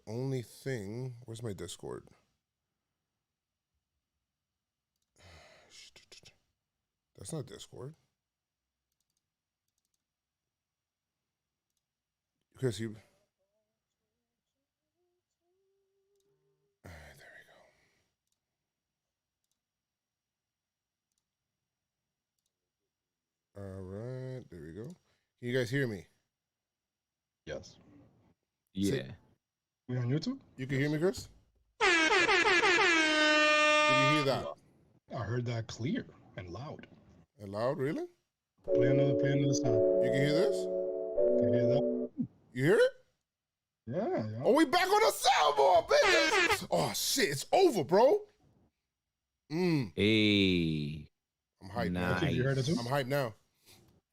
only thing, where's my Discord? That's not Discord. Chris, you. All right, there we go. All right, there we go. Can you guys hear me? Yes. Yeah. We on YouTube? You can hear me, Chris? Did you hear that? I heard that clear and loud. And loud, really? Play another sound. You can hear this? Can you hear that? You hear it? Yeah. Oh, we back on the soundboard, bitch! Oh, shit, it's over, bro. Hey. I'm hyped Nice. now. You heard it too? I'm hyped now.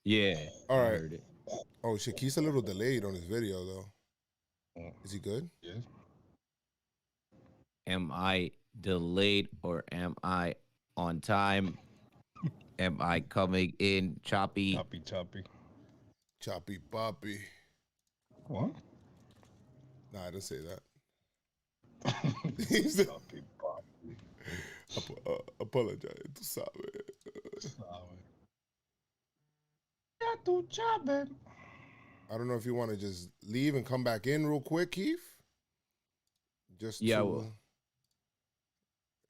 Yeah. All right. I heard it. Oh, shit, Keith's a little delayed on his video, though. Is he good? Yes. Am I delayed or am I on time? Am I coming in choppy? Choppy. Choppy Poppy. What? Nah, I didn't say that. Choppy Poppy. Apologize. Tú sabes. I don't know if you want to just leave and come back in real quick, Keith. Just Yeah, to, I will.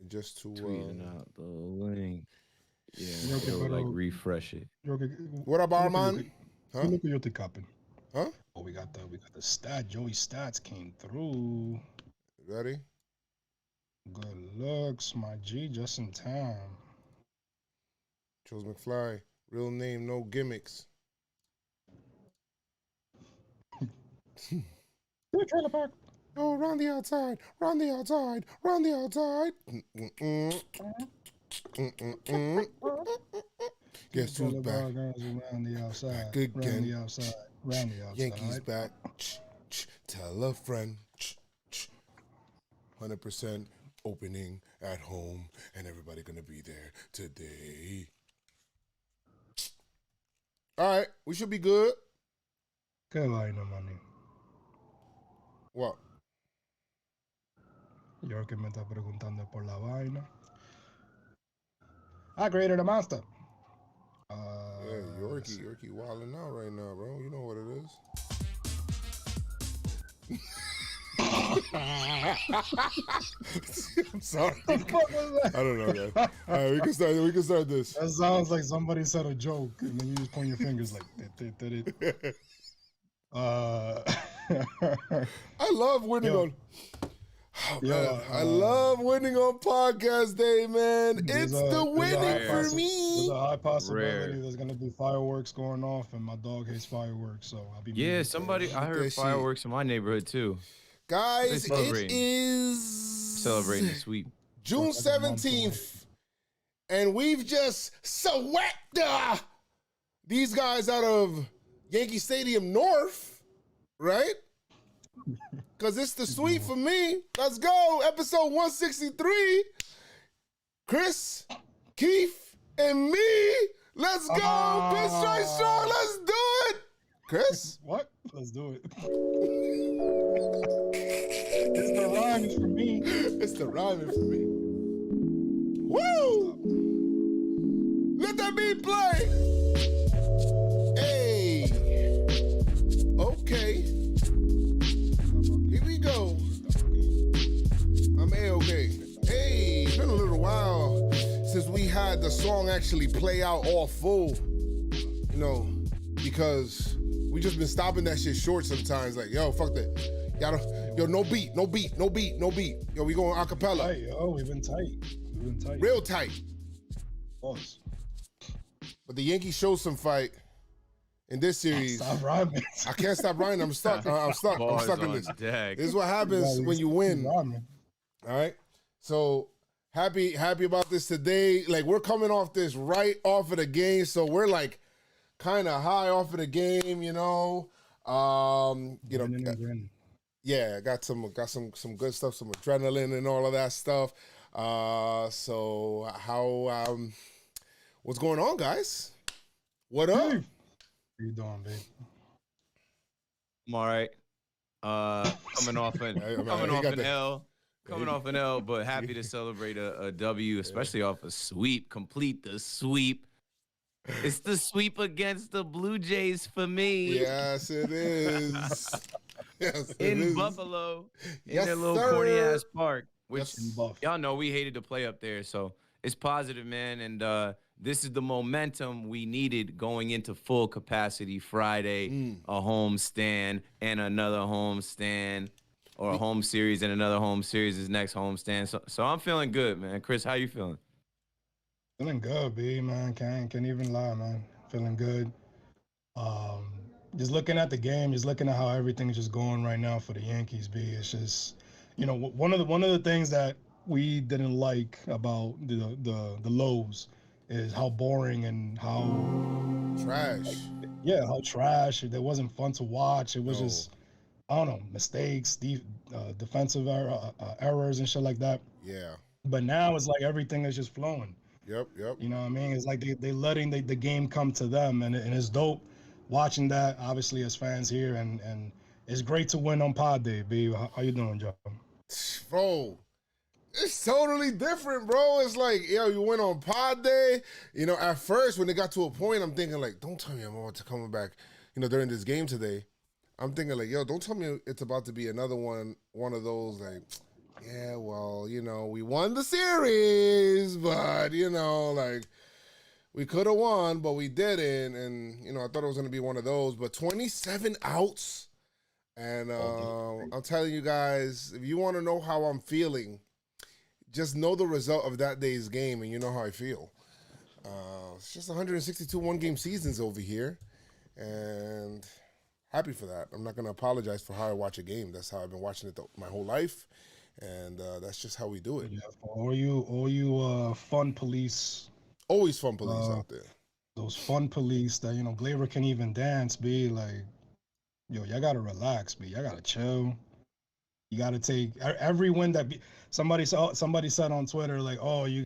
Just to Tweeting out the link. Yeah, Okay, so like refresh it. What up, Armand? Huh? Look at your capping. Huh? Oh, we got the stat. Joey stats came through. Ready? Good looks, my G, just in time. Chose McFly. Real name, no gimmicks. Trailer park. Oh, round the outside, round the outside, round the outside. Guess who's back? Round the outside. Back again. Round the outside. Round the outside. Yankees back. Tell a friend. 100% opening at home, and everybody gonna be there today. All right, we should be good. Qué vaina, money. What? Yo que me está preguntando por la vaina. I created a monster. Yeah, Yorkie wilding out right now, bro. You know what it is. I'm sorry. I don't know, guys. All right, we can start this. That sounds like somebody said a joke, and then you just point your fingers like. I love winning on. Oh, man. I love winning on podcast day, man. It's the winning for me. There's a high possibility there's gonna be fireworks going off, and my dog hates fireworks, so I'll be. Yeah, somebody. I heard fireworks in my neighborhood too. Guys, it is celebrating the sweep. June 17th, and we've just swept these guys out of Yankee Stadium North, right? Because it's the sweep for me. Let's go. Episode 163. Chris, Keith, and me. Let's go. PinstripeStrong. Let's do it. Chris? What? Let's do it. It's the rhymes for me. It's the rhyming for me. Woo! Let that beat play. Hey. Okay. Here we go. I'm A-okay. Hey, it's been a little while since we had the song actually play out all full. You know, because we just been stopping that shit short sometimes. Like, yo, fuck that. Yo, no beat. Yo, we going acapella. Tight, yo, we've been tight. Real tight. Pause. But the Yankees showed some fight in this series. Stop rhyming. I can't stop rhyming. I'm stuck. I'm stuck in this. Deck. This is what happens when you win. All right. So happy about this today. Like, we're coming off this right off of the game, so we're like kind of high off of the game, you know. Yeah, got some good stuff, some adrenaline and all of that stuff. So how what's going on, guys? What up? How you doing, babe? I'm all right. Coming off an L. Coming off an L, but happy to celebrate a W, especially off a sweep. Complete the sweep. It's the sweep against the Blue Jays for me. Yes, it is. Yes, it in is. Buffalo, in Yes, their little sir. corny ass park, which Yes. y'all know we hated to play up there. So it's positive, man. And this is the momentum we needed going into full capacity Friday, a home stand and another home stand, or a home series and another home series is next home stand. So I'm feeling good, man. Chris, how you feeling? Feeling good, B, man. Can't even lie, man. Feeling good. Just looking at the game, just looking at how everything's just going right now for the Yankees, B. It's just, one of the things that we didn't like about the lows is how boring and how trash. How trash. It wasn't fun to watch. It was just, I don't know, mistakes, defensive errors and shit like that. Yeah. But now it's like everything is just flowing. Yep. You know what I mean? It's like they letting the game come to them, and it's dope watching that, obviously, as fans here, and it's great to win on Pod Day, B. How you doing, Joe? Bro, it's totally different, bro. It's like, you went on Pod Day. At first, when it got to a point, I'm thinking, like, don't tell me I'm about to come back, during this game today. I'm thinking, like, don't tell me it's about to be another one of those, like, yeah, well, we won the series, but, like, we could have won, but we didn't. And, I thought it was going to be one of those. But 27 outs. And I'm telling you guys, if you want to know how I'm feeling, just know the result of that day's game, and you know how I feel. It's just 162 one-game seasons over here. And happy for that. I'm not going to apologize for how I watch a game. That's how I've been watching it my whole life. And that's just how we do it. Yeah, all you fun police. Always fun police out there. Those fun police that, Glaber can even dance, be like, y'all got to relax, B. Y'all got to chill. You got to take every win that somebody said on Twitter, like, oh, you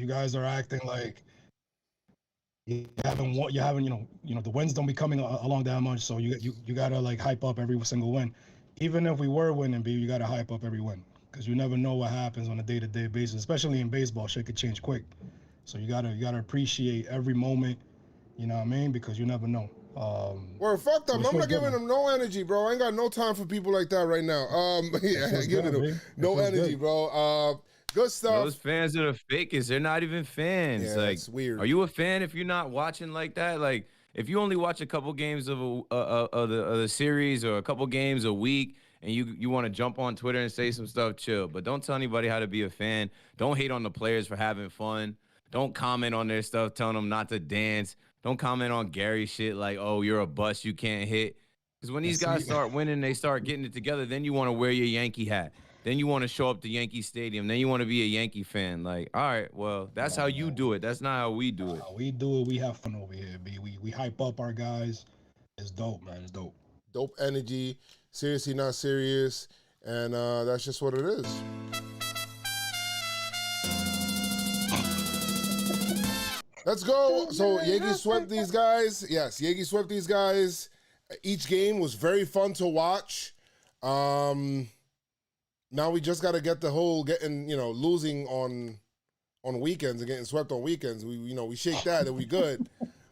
guys are acting like you haven't, the wins don't be coming along that much. So you got to like hype up every single win. Even if we were winning, B, you got to hype up every win, because you never know what happens on a day-to-day basis, especially in baseball. Shit could change quick. So you gotta appreciate every moment, you know what I mean? Because you never know. Well, fuck them. I'm not giving them no energy, bro. I ain't got no time for people like that right now. Giving them no energy, bro. Good stuff. Those fans are the fakest. They're not even fans. Yeah, like, it's weird. Are you a fan if you're not watching like that? Like, if you only watch a couple games of the series or a couple games a week, and you want to jump on Twitter and say some stuff, chill. But don't tell anybody how to be a fan. Don't hate on the players for having fun. Don't comment on their stuff, telling them not to dance. Don't comment on Gary shit like, oh, you're a bust, you can't hit. Because when these guys start winning, they start getting it together, then you want to wear your Yankee hat. Then you want to show up to Yankee Stadium. Then you want to be a Yankee fan. Like, all right, well, that's how you do it. That's not how we do it. We do it. We have fun over here, B. We hype up our guys. It's dope, man. It's dope. Dope energy. Seriously, not serious. And that's just what it is. Let's go. So Yankees swept these guys. Yes, Yankees swept these guys. Each game was very fun to watch. Now we just got to get the whole losing on weekends and getting swept on weekends. We shake that and we good.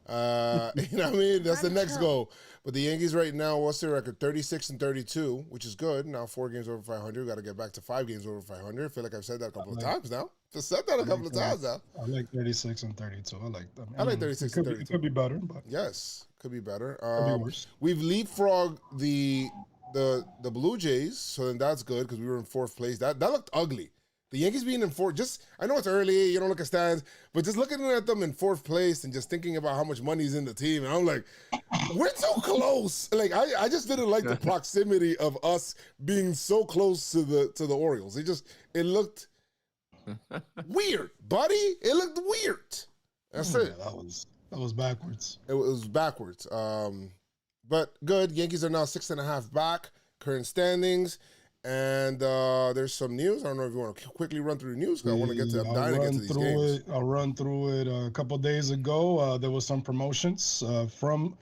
You know what I mean? That's the next goal. But the Yankees right now, what's their record? 36-32, which is good. Now 4 games over 500. Got to get back to 5 games over 500. I feel like I've said that a couple of times now. I've said that a couple of times now. I like 36-32. I like that. I like 36-32. It could be better, but yes, could be better. Could be worse. We've leapfrogged the Blue Jays, so then that's good because we were in 4th place. That looked ugly. The Yankees being in 4th, I know it's early, you don't look at stands, but just looking at them in 4th place and just thinking about how much money's in the team, and I'm like, we're too close. Like I just didn't like the proximity of us being so close to the Orioles. It looked weird, buddy. It looked weird. That's it. That was backwards. It was backwards. But good. Yankees are now 6.5 back, current standings. And there's some news. I don't know if you want to quickly run through the news, because I want to get to these games. I'll run through it. A couple days ago, there was some promotions from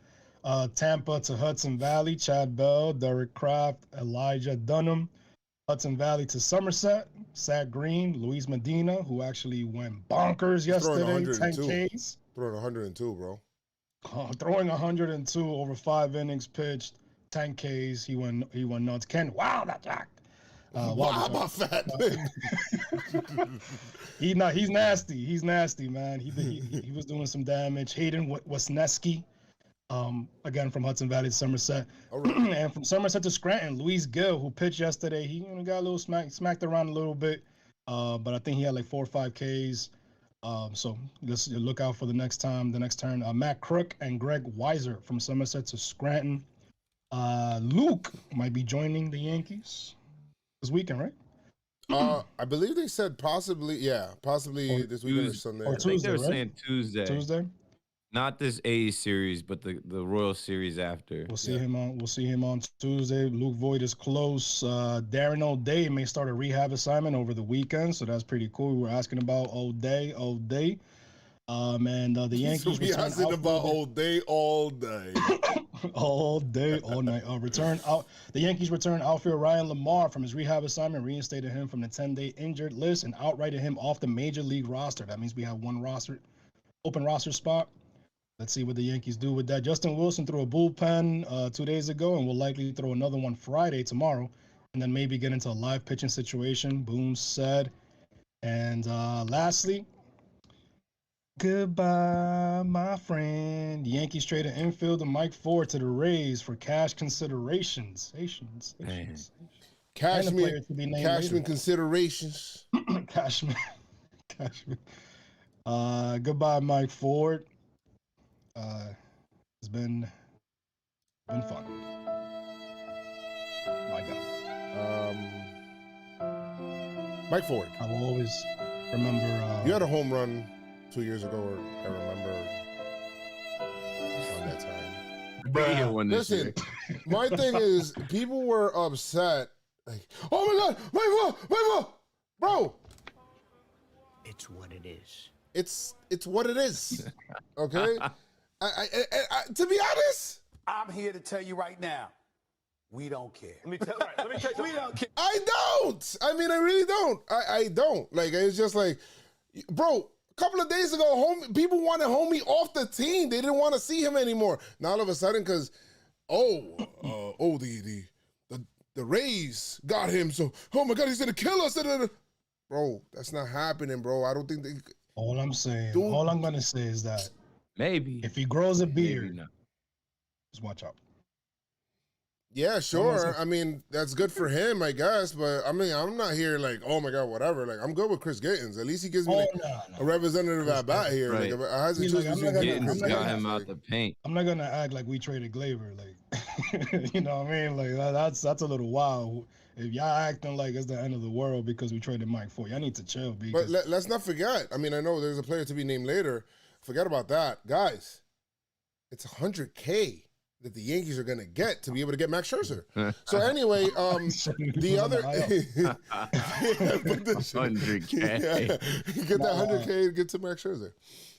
Tampa to Hudson Valley, Chad Bell, Derek Kraft, Elijah Dunham. Hudson Valley to Somerset, Zach Green, Luis Medina, who actually went bonkers yesterday, 10 Ks. Throwing 102, bro. Throwing 102 over 5 innings pitched, 10 Ks. He went nuts. Ken, wow, that Jack. Wow, about fat. He's nasty. He's nasty, man. He was doing some damage. Hayden Wesneski. Again from Hudson Valley to Somerset, and from Somerset to Scranton, Luis Gill, who pitched yesterday, he got a little smacked around a little bit, but I think he had like 4 or 5 Ks. So just look out for the next turn. Matt Crook and Greg Weiser from Somerset to Scranton. Luke might be joining the Yankees this weekend, right? I believe they said possibly this weekend or Sunday. Or Tuesday, I think they were saying Tuesday. Tuesday. Not this A's series, but the Royal Series after. We'll see him on Tuesday. Luke Voigt is close. Darren O'Day may start a rehab assignment over the weekend, so that's pretty cool. We were asking about O'Day. And the Yankees. We asking about O'Day all day. All day, all night. The Yankees returned outfielder Ryan Lamar from his rehab assignment, reinstated him from the 10-day injured list, and outrighted him off the major league roster. That means we have one open roster spot. Let's see what the Yankees do with that. Justin Wilson threw a bullpen 2 days ago and will likely throw another one tomorrow, and then maybe get into a live pitching situation. Boone said. And lastly, goodbye, my friend. The Yankees traded infielder Mike Ford to the Rays for cash considerations. Cashman considerations. Cashman. Goodbye, Mike Ford. It's been fun. My God. Mike Ford. I will always remember. You had a home run 2 years ago, or I remember on that time. Listen, my thing is, people were upset. Like, oh my God, my fault, bro. It's what it is. It's what it is. Okay. I to be honest, I'm here to tell you right now, we don't care. Let me tell you, we don't care. I don't. I mean, I really don't. I don't. Like, it's just like, bro, a couple of days ago, people wanted homie off the team. They didn't want to see him anymore. Now all of a sudden, because, the Rays got him. So, oh my God, he's gonna kill us. Bro, that's not happening, bro. I don't think they. All I'm gonna say is that. Maybe. If he grows a beard, just watch out. Yeah, sure. I mean, that's good for him, I guess. But I mean, I'm not here like, oh my God, whatever. Like, I'm good with Chris Gittins. At least he gives me a representative at bat here. Right. Like, I has to choose between Gittins got him out the paint. I'm not gonna act like we traded Glaber. Like, you know what I mean? Like, that's a little wild. If y'all acting like it's the end of the world because we traded Mike Ford, y'all need to chill. But let's not forget. I mean, I know there's a player to be named later. Forget about that. Guys, it's $100K that the Yankees are going to get to be able to get Max Scherzer. So anyway, the other... $100K. Yeah, get that $100K and get to Max Scherzer.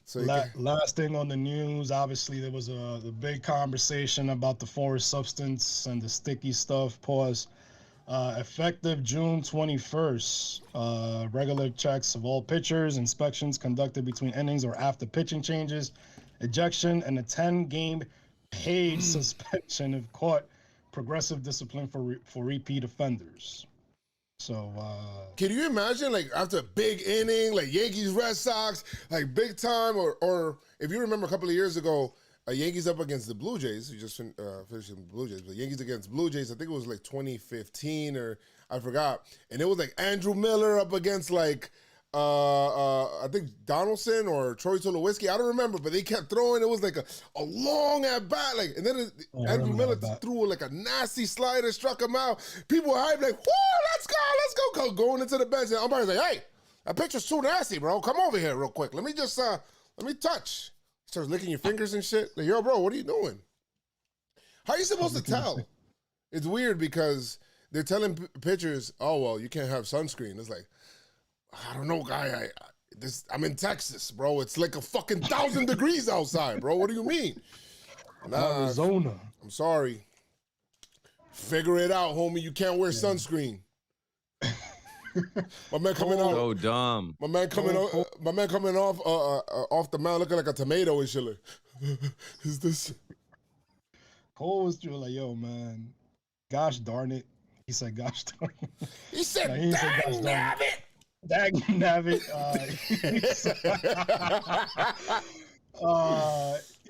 So last thing on the news, obviously there was the big conversation about the forest substance and the sticky stuff. Pause. Effective June 21st, regular checks of all pitchers, inspections conducted between innings or after pitching changes, ejection, and a 10-game paid suspension if caught, progressive discipline for repeat offenders. So, can you imagine, like, after a big inning, like Yankees, Red Sox, like big time, or if you remember a couple of years ago, Yankees up against the Blue Jays. We just finished the Blue Jays, but Yankees against Blue Jays. I think it was like 2015 or I forgot. And it was like Andrew Miller up against like I think Donaldson or Troy Tulowitzki. I don't remember, but they kept throwing. It was like a long at bat, like, and then Andrew Miller threw like a nasty slider, struck him out. People were hyped like, "Whoa, let's go!" Going into the bench, and umpire's like, "Hey, that pitcher's too nasty, bro. Come over here real quick. Let me just let me touch." Starts licking your fingers and shit. Like, yo, bro, what are you doing? How are you supposed to tell? It's weird because they're telling pitchers, "Oh, well, you can't have sunscreen." It's like, I don't know, guy. I'm in Texas, bro. It's like a fucking 1,000 degrees outside, bro. What do you mean? Nah, Arizona. I'm sorry. Figure it out, homie. You can't wear sunscreen. My man coming out. So dumb. My man coming off the mound looking like a tomato and shit. Like, is this? Cole was like, yo, man, gosh darn it. He said, gosh darn it. He said, he said, dang nabbit. Dag nabbit.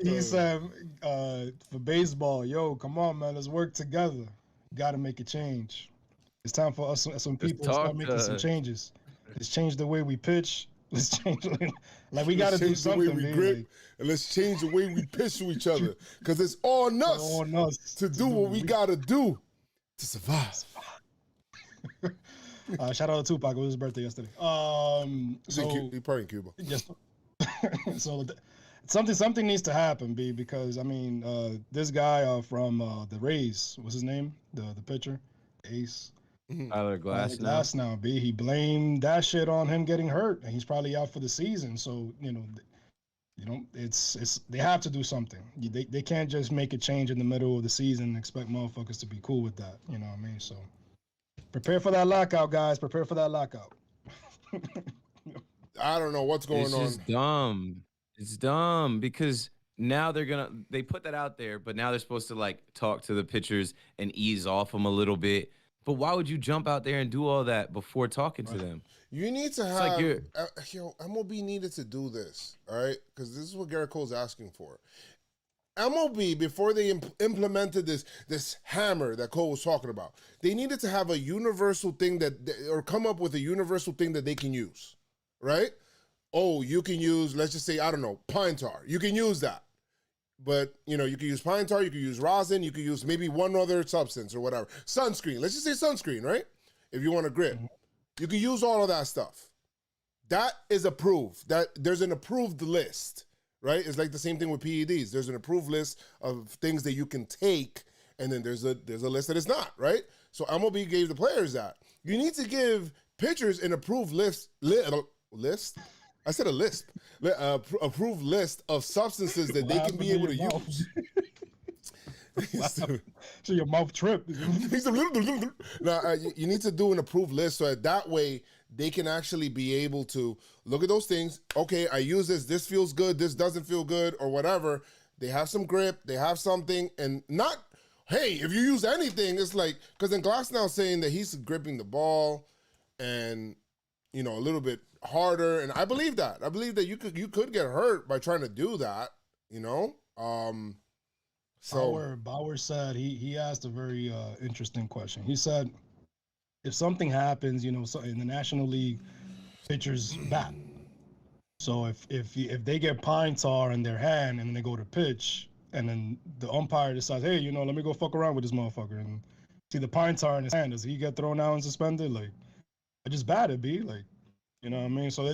He said, for baseball, yo, come on, man, let's work together. Got to make a change. It's time for us, some people, to start making some changes. Let's change the way we pitch. Let's change, like we got to do something. The way we grip, and let's change the way we pitch to each other, because it's on us to do what we got to do to survive. Shout out to Tupac. It was his birthday yesterday. So he probably in Cuba. Just so something needs to happen, B, because I mean, this guy from the Rays, what's his name? The pitcher, Ace. Tyler Glass now, B. He blamed that shit on him getting hurt, and he's probably out for the season. So it's they have to do something. They can't just make a change in the middle of the season and expect motherfuckers to be cool with that. You know what I mean? So prepare for that lockout, guys. Prepare for that lockout. I don't know what's going on. It's just dumb. It's dumb because now they put that out there, but now they're supposed to like talk to the pitchers and ease off them a little bit. But why would you jump out there and do all that before talking to them? You need to have, MLB needed to do this, all right? Because this is what Garrett Cole's asking for. MLB, before they implemented this hammer that Cole was talking about, they needed to have a universal thing or come up with a universal thing that they can use, right? Oh, you can use, let's just say, I don't know, pine tar. You can use that. But, you can use pine tar, you can use rosin, you can use maybe one other substance or whatever. Sunscreen, let's just say sunscreen, right? If you want to grip. You can use all of that stuff. That is approved. There's an approved list, right? It's like the same thing with PEDs. There's an approved list of things that you can take, and then there's a list that is not, right? So MLB gave the players that. You need to give pitchers an approved list? I said a lisp. Approved list of substances that they can be able to use. So your mouth tripped. Now, you need to do an approved list so that way they can actually be able to look at those things. Okay, I use this. This feels good. This doesn't feel good or whatever. They have some grip. They have something. And not, hey, if you use anything, it's like, because then Glass now saying that he's gripping the ball and, a little bit harder, and I believe that. I believe that you could get hurt by trying to do that, So Bauer said he asked a very interesting question. He said, if something happens, so in the National League, pitchers bat. So if they get pine tar in their hand and then they go to pitch, and then the umpire decides, hey, let me go fuck around with this motherfucker and see the pine tar in his hand, does he get thrown out and suspended? Like, I just batted, B. Like, you know what I mean? So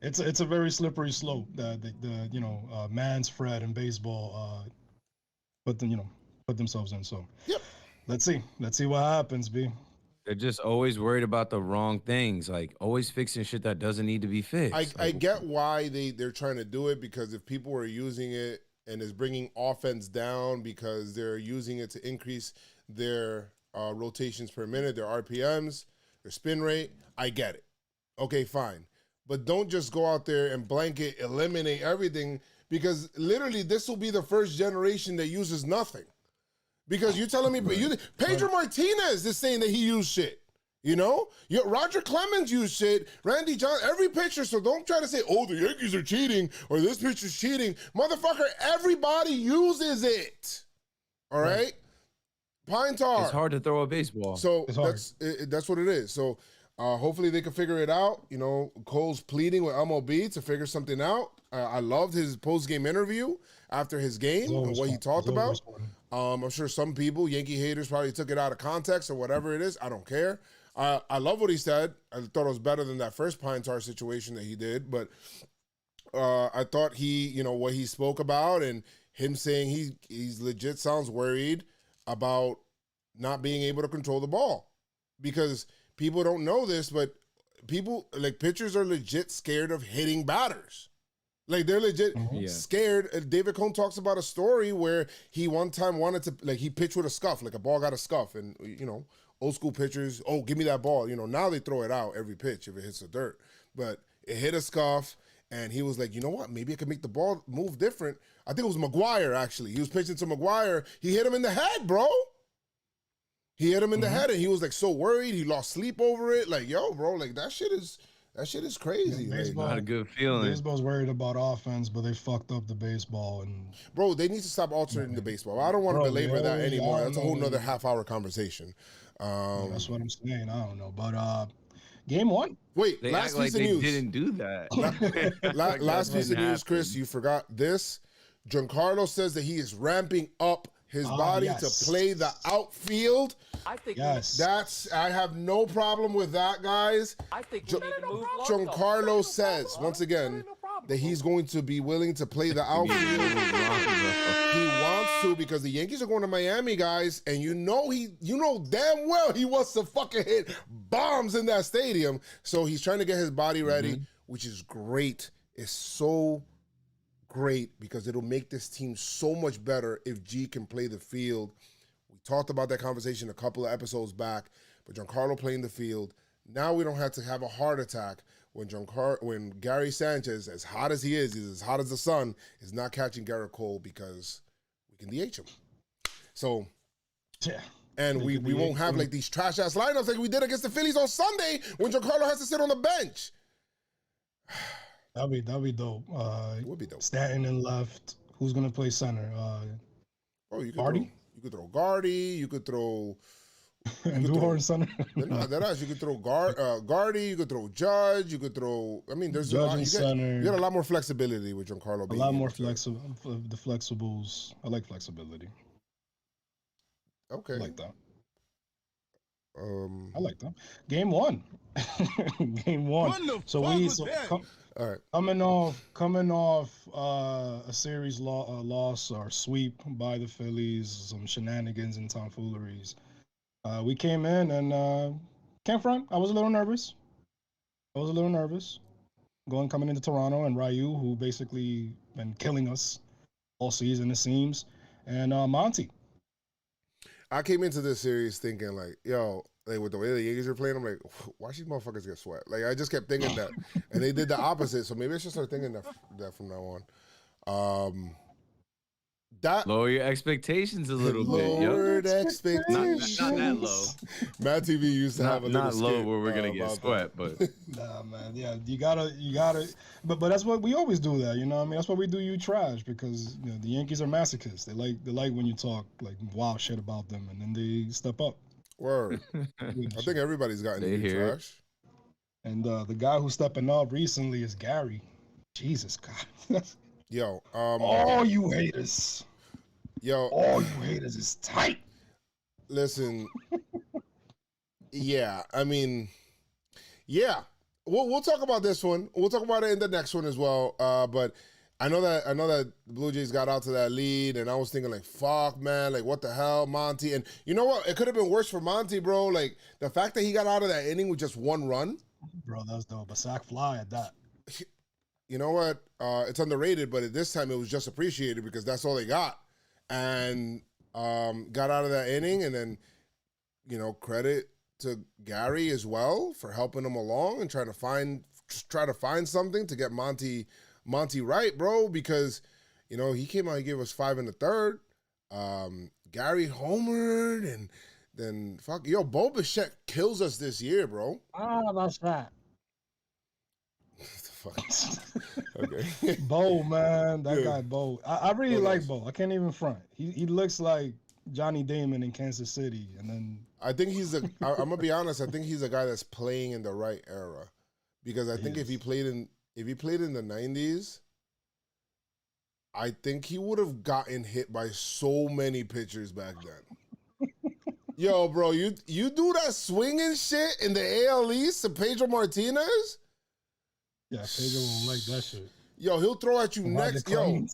it's a very slippery slope that the man's Fred in baseball put themselves in. So yep. Let's see what happens, B. They're just always worried about the wrong things, like always fixing shit that doesn't need to be fixed. I get why they're trying to do it, because if people are using it and is bringing offense down because they're using it to increase their rotations per minute, their RPMs, their spin rate, I get it. Okay, fine. But don't just go out there and blanket eliminate everything, because literally this will be the first generation that uses nothing. Because you're telling me, Pedro Martinez is saying that he used shit. Roger Clemens used shit. Randy Johnson, every pitcher. So don't try to say, oh, the Yankees are cheating or this pitcher's cheating. Motherfucker, everybody uses it. All right? Pine tar. It's hard to throw a baseball. So that's what it is. So hopefully they can figure it out. Cole's pleading with MLB to figure something out. I loved his post-game interview after his game and what he talked about. I'm sure some people, Yankee haters, probably took it out of context or whatever it is. I don't care. I love what he said. I thought it was better than that first pine tar situation that he did. But I thought what he spoke about and him saying he's legit sounds worried about not being able to control the ball. Because people don't know this, but pitchers are legit scared of hitting batters. Like they're legit Yeah. scared. David Cone talks about a story where he one time wanted to, like he pitched with a scuff, like a ball got a scuff, and old school pitchers, oh, give me that ball. Now they throw it out every pitch if it hits the dirt, but it hit a scuff, and he was like, you know what? Maybe I could make the ball move different. I think it was McGuire actually. He was pitching to McGuire. He hit him in the head, bro. He hit him in the head, and he was like so worried. He lost sleep over it. Like, yo, bro, like that shit is crazy. Yeah, like, Not a good feeling. Baseball's worried about offense, but they fucked up the baseball. And bro, they need to stop alternating the baseball. I don't want to belabor that anymore. That's a whole nother half-hour conversation. That's what I'm saying. I don't know, but game one. Wait, They last act like piece of they news. didn't do that. Last piece of news, Chris. You forgot this. Giancarlo says that he is ramping up his body to play the outfield. I think I have no problem with that, guys. I think we need to move Giancarlo says once again that he's going to be willing to play the outfield. He wants to because the Yankees are going to Miami, guys, and you know damn well he wants to fucking hit bombs in that stadium. So he's trying to get his body ready, which is great. It's so great because it'll make this team so much better if G can play the field. We talked about that conversation a couple of episodes back, but Giancarlo playing the field. Now we don't have to have a heart attack when Gary Sanchez, as hot as he is, he's as hot as the sun, is not catching Garrett Cole because we can DH him. So, yeah. And we won't have like these trash ass lineups like we did against the Phillies on Sunday when Giancarlo has to sit on the bench. That'd be dope. It would be dope. Stanton in left. Who's gonna play center? You could Gardy? You could throw Gardy. You could throw and Duhorn center. You could throw Gardy. You could throw Judge. You could throw. I mean, there's Judge a lot. and center. You get a lot more flexibility with Giancarlo. A lot more flexible. The flexibles. I like flexibility. Okay. I like that. I like that. Game one. Game one. All right. Coming off a series loss or sweep by the Phillies, some shenanigans and tomfooleries. We came in and can't front. I was a little nervous. Coming into Toronto and Ryu, who basically been killing us all season, it seems, and Monty. I came into this series thinking like, yo, like with the way the Yankees are playing, I'm like, why these motherfuckers get swept? Like I just kept thinking that, and they did the opposite. So maybe I should start thinking that from now on. Lower your expectations a little bit, yo. Lowered expectations. Not that low. Matt TV used to have a little not low skit, where we're gonna get swept, but nah, man, yeah, you gotta. But that's what we always do. That, you know what I mean? That's what we do. You trash because the Yankees are masochists. They like when you talk like wild shit about them, and then they step up. Word. I think everybody's gotten you trash. And the guy who's stepping up recently is Gary. Jesus God. Yo, all you haters. Yo, all you haters is tight. Listen, yeah, I mean, yeah, we'll talk about this one. We'll talk about it in the next one as well. But I know that the Blue Jays got out to that lead, and I was thinking like, fuck, man, like what the hell, Monty? And you know what? It could have been worse for Monty, bro. Like the fact that he got out of that inning with just one run. Bro, that's dope. A sack fly at that. You know what? It's underrated, but at this time it was just appreciated because that's all they got. And got out of that inning, and then, credit to Gary as well for helping him along and try to find something to get Monty right, bro, because, he came out, he gave us 5 in the third. Gary homered, and then, Bo Bichette kills us this year, bro. That's that. Okay. Bo, man, that guy Bo. I really like Bo. I can't even front. He looks like Johnny Damon in Kansas City, and then I think I'm gonna be honest. I think he's a guy that's playing in the right era, because I think if he played in the 90s, I think he would have gotten hit by so many pitchers back then. Yo, bro, you do that swinging shit in the AL East to Pedro Martinez? Yeah, Pedro won't like that shit. Yo, he'll throw at you next. Yo,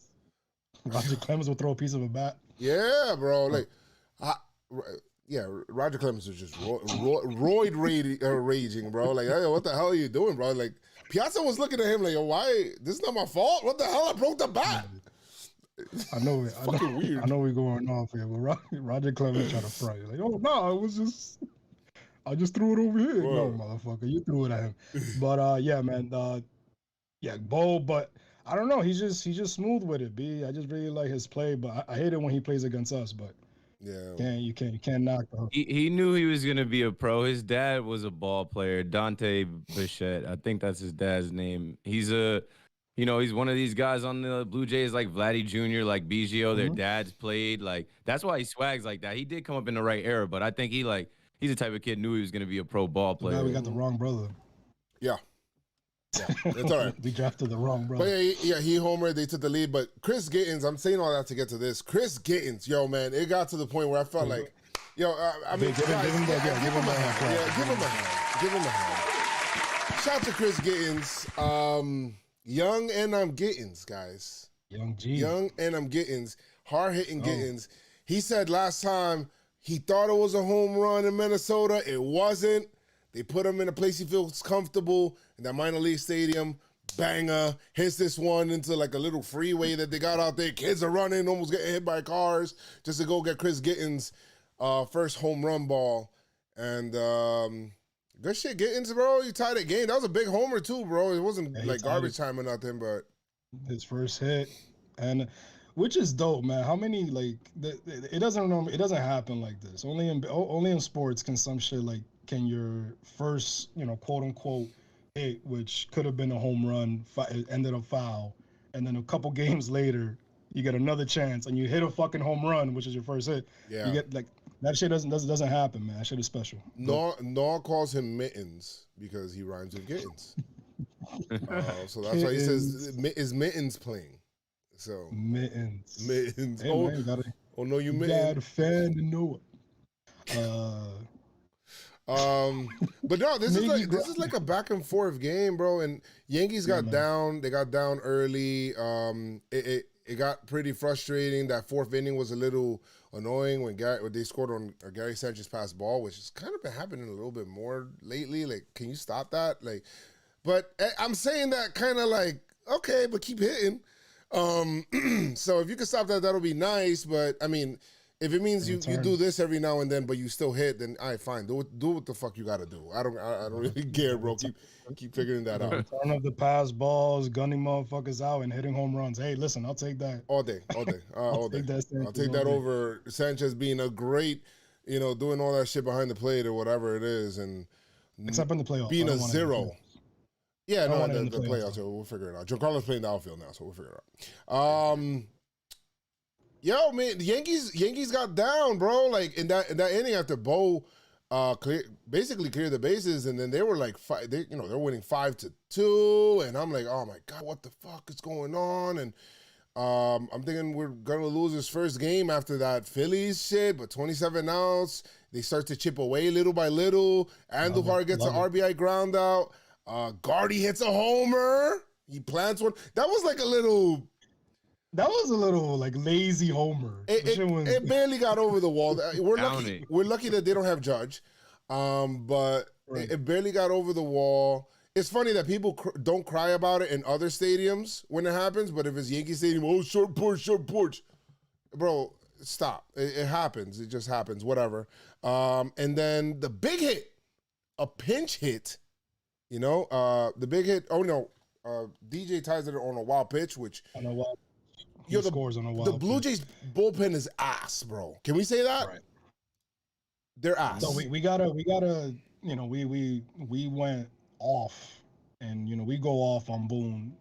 Roger Clemens will throw a piece of a bat. Yeah, bro. Like, Roger Clemens was just roid raging, bro. Like, hey, what the hell are you doing, bro? Like, Piazza was looking at him like, yo, why? This is not my fault. What the hell? I broke the bat. I know it. Fucking weird. I know we're going off here, but Roger Clemens trying to front. Like, oh no, it was just. I just threw it over here. Whoa. No, motherfucker, you threw it at him. But yeah, man. Yeah, Bo. But I don't know. He's just smooth with it. B. I just really like his play, but I hate it when he plays against us. But yeah, you can't knock him. He knew he was gonna be a pro. His dad was a ball player, Dante Bichette. I think that's his dad's name. He's he's one of these guys on the Blue Jays like Vladdy Jr., like Biggio. Their dads played. Like that's why he swags like that. He did come up in the right era, but I think he's the type of kid knew he was gonna be a pro ball player. Now we got the wrong brother. Yeah, it's all right. We drafted the wrong brother. But he homered. They took the lead. But Chris Gittins, I'm saying all that to get to this. Chris Gittins, yo, man, it got to the point where I felt like, yo, I mean, give him a hand. Yeah, give him a hand. Give him a hand. Shout out to Chris Gittins. Young and I'm Gittins, guys. Young and I'm Gittins. Hard hitting Gittins. He said last time he thought it was a home run in Minnesota. It wasn't. They put him in a place he feels comfortable in that minor league stadium. Banger. Hits this one into like a little freeway that they got out there. Kids are running, almost getting hit by cars just to go get Chris Gittins' first home run ball. And good shit, Gittins, bro. You tied that game. That was a big homer too, bro. It wasn't like garbage time or nothing, but his first hit, and which is dope, man. How many it doesn't happen like this. Only in sports can some shit like can your first quote unquote hit, which could have been a home run, ended up foul, and then a couple games later you get another chance and you hit a fucking home run, which is your first hit. Yeah, you get like. That shit doesn't happen, man. That shit is special. Nor calls him Mittens because he rhymes with Gittins. So that's why he says, is Mittens playing? So Mittens. Hey, man, no, you Mittens. Got a fan to know it. But no, this is like a back and forth game, bro. And Yankees got down. They got down early. It got pretty frustrating. That fourth inning was a little annoying when they scored on Gary Sanchez pass ball, which has kind of been happening a little bit more lately. Like, can you stop that? Like, but I'm saying that kind of like, okay, but keep hitting. So if you can stop that, that'll be nice. But I mean, if it means you do this every now and then, but you still hit, then all right, fine. Do what the fuck you got to do. I don't really care, bro. Keep figuring that out. Turn up the pass balls, gunning motherfuckers out, and hitting home runs. Hey, listen, I'll take that all day. I'll take that over Sanchez being a great, doing all that shit behind the plate or whatever it is, and except in the playoffs, being a zero. Yeah, no, the playoffs. So we'll figure it out. Giancarlo's playing the outfield now, so we'll figure it out. Yo, man, the Yankees got down, bro. Like in that inning after Bo basically cleared the bases, and then they were like they're winning 5-2, and I'm like, oh my god, what the fuck is going on? And I'm thinking we're gonna lose this first game after that Phillies shit, but 27 outs, they start to chip away little by little. Andujar gets an RBI ground out. Gardy hits a homer. He plants one. That was a little like lazy homer. It barely got over the wall. We're lucky that they don't have Judge, but it barely got over the wall. It's funny that people don't cry about it in other stadiums when it happens, but if it's Yankee Stadium, oh, short porch. Bro, stop. It happens. It just happens. Whatever. And then the big hit, a pinch hit. The big hit. Oh no, DJ ties it on a wild pitch, which. On a wild. Scores on a wild. The Blue Jays bullpen is ass, bro. Can we say that? Right. They're ass. So we gotta. We went off, and we go off on Boone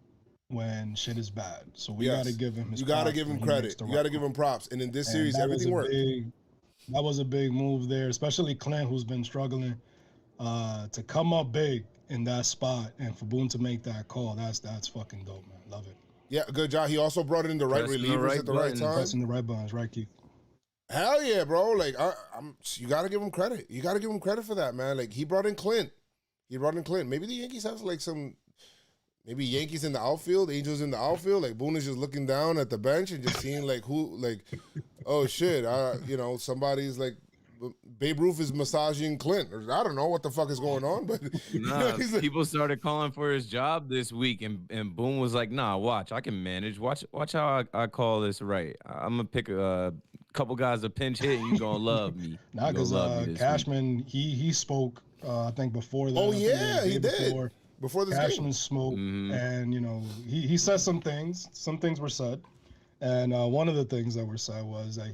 when shit is bad. So we gotta give him his. You gotta give him credit. You gotta give him props. And in this series, everything worked. That was a big move there, especially Clint, who's been struggling to come up big in that spot, and for Boone to make that call. That's fucking dope, man. Love it. Yeah, good job. He also brought in the right relievers at the right time. Pressing the right buttons, right, Keith? Hell yeah, bro. Like, you got to give him credit. You got to give him credit for that, man. Like, he brought in Clint. Maybe the Yankees have, like, maybe Yankees in the outfield, Angels in the outfield. Like, Boone is just looking down at the bench and just seeing, like, who, like, oh, shit. Somebody's, like, Babe Ruth is massaging Clint, or I don't know what the fuck is going on, but Nah, people started calling for his job this week, and Boone was like, "Nah, watch, I can manage. Watch how I call this right. I'm gonna pick a couple guys to pinch hit, and you gonna love me. Nah, because Cashman he spoke I think before that. Oh yeah, he did before this Cashman game. spoke, and he said some things. Some things were said, and one of the things that were said was that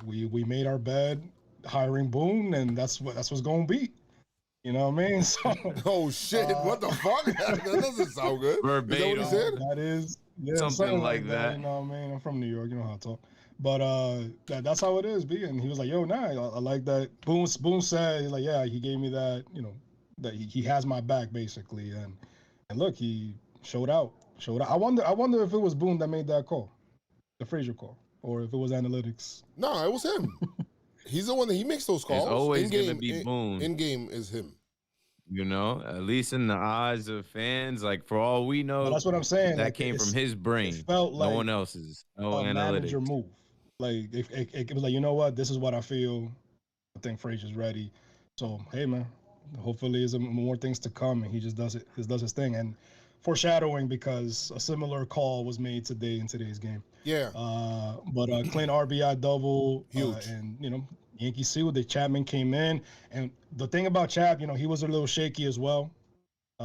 we made our bed hiring Boone, and that's what's gonna be. You know what I mean? So, oh shit! What the fuck? That doesn't sound good. Verbatim. Is that what he said? That is something like that. You know what I mean? I'm from New York. You know how to talk. But that's how it is, B. And he was like, "Yo, nah, I like that." Boone said, like, "Yeah, he gave me that. That he has my back, basically." And look, he showed out. I wonder if it was Boone that made that call, the Frazier call, or if it was analytics. No, it was him. He's the one that he makes those calls. It's always gonna be Boone. In game is him. At least in the eyes of fans, like for all we know, well, that's what I'm saying. That came from his brain. It felt like no one else's. No a analytics. Manager move. Like if it was like, you know what, this is what I feel. I think Frazier's ready. So hey, man, hopefully there's more things to come, and he just does his thing. And foreshadowing, because a similar call was made today in today's game. Yeah. But Clint RBI double, huge, and Yankees sealed. The Chapman came in, and the thing about Chap, he was a little shaky as well.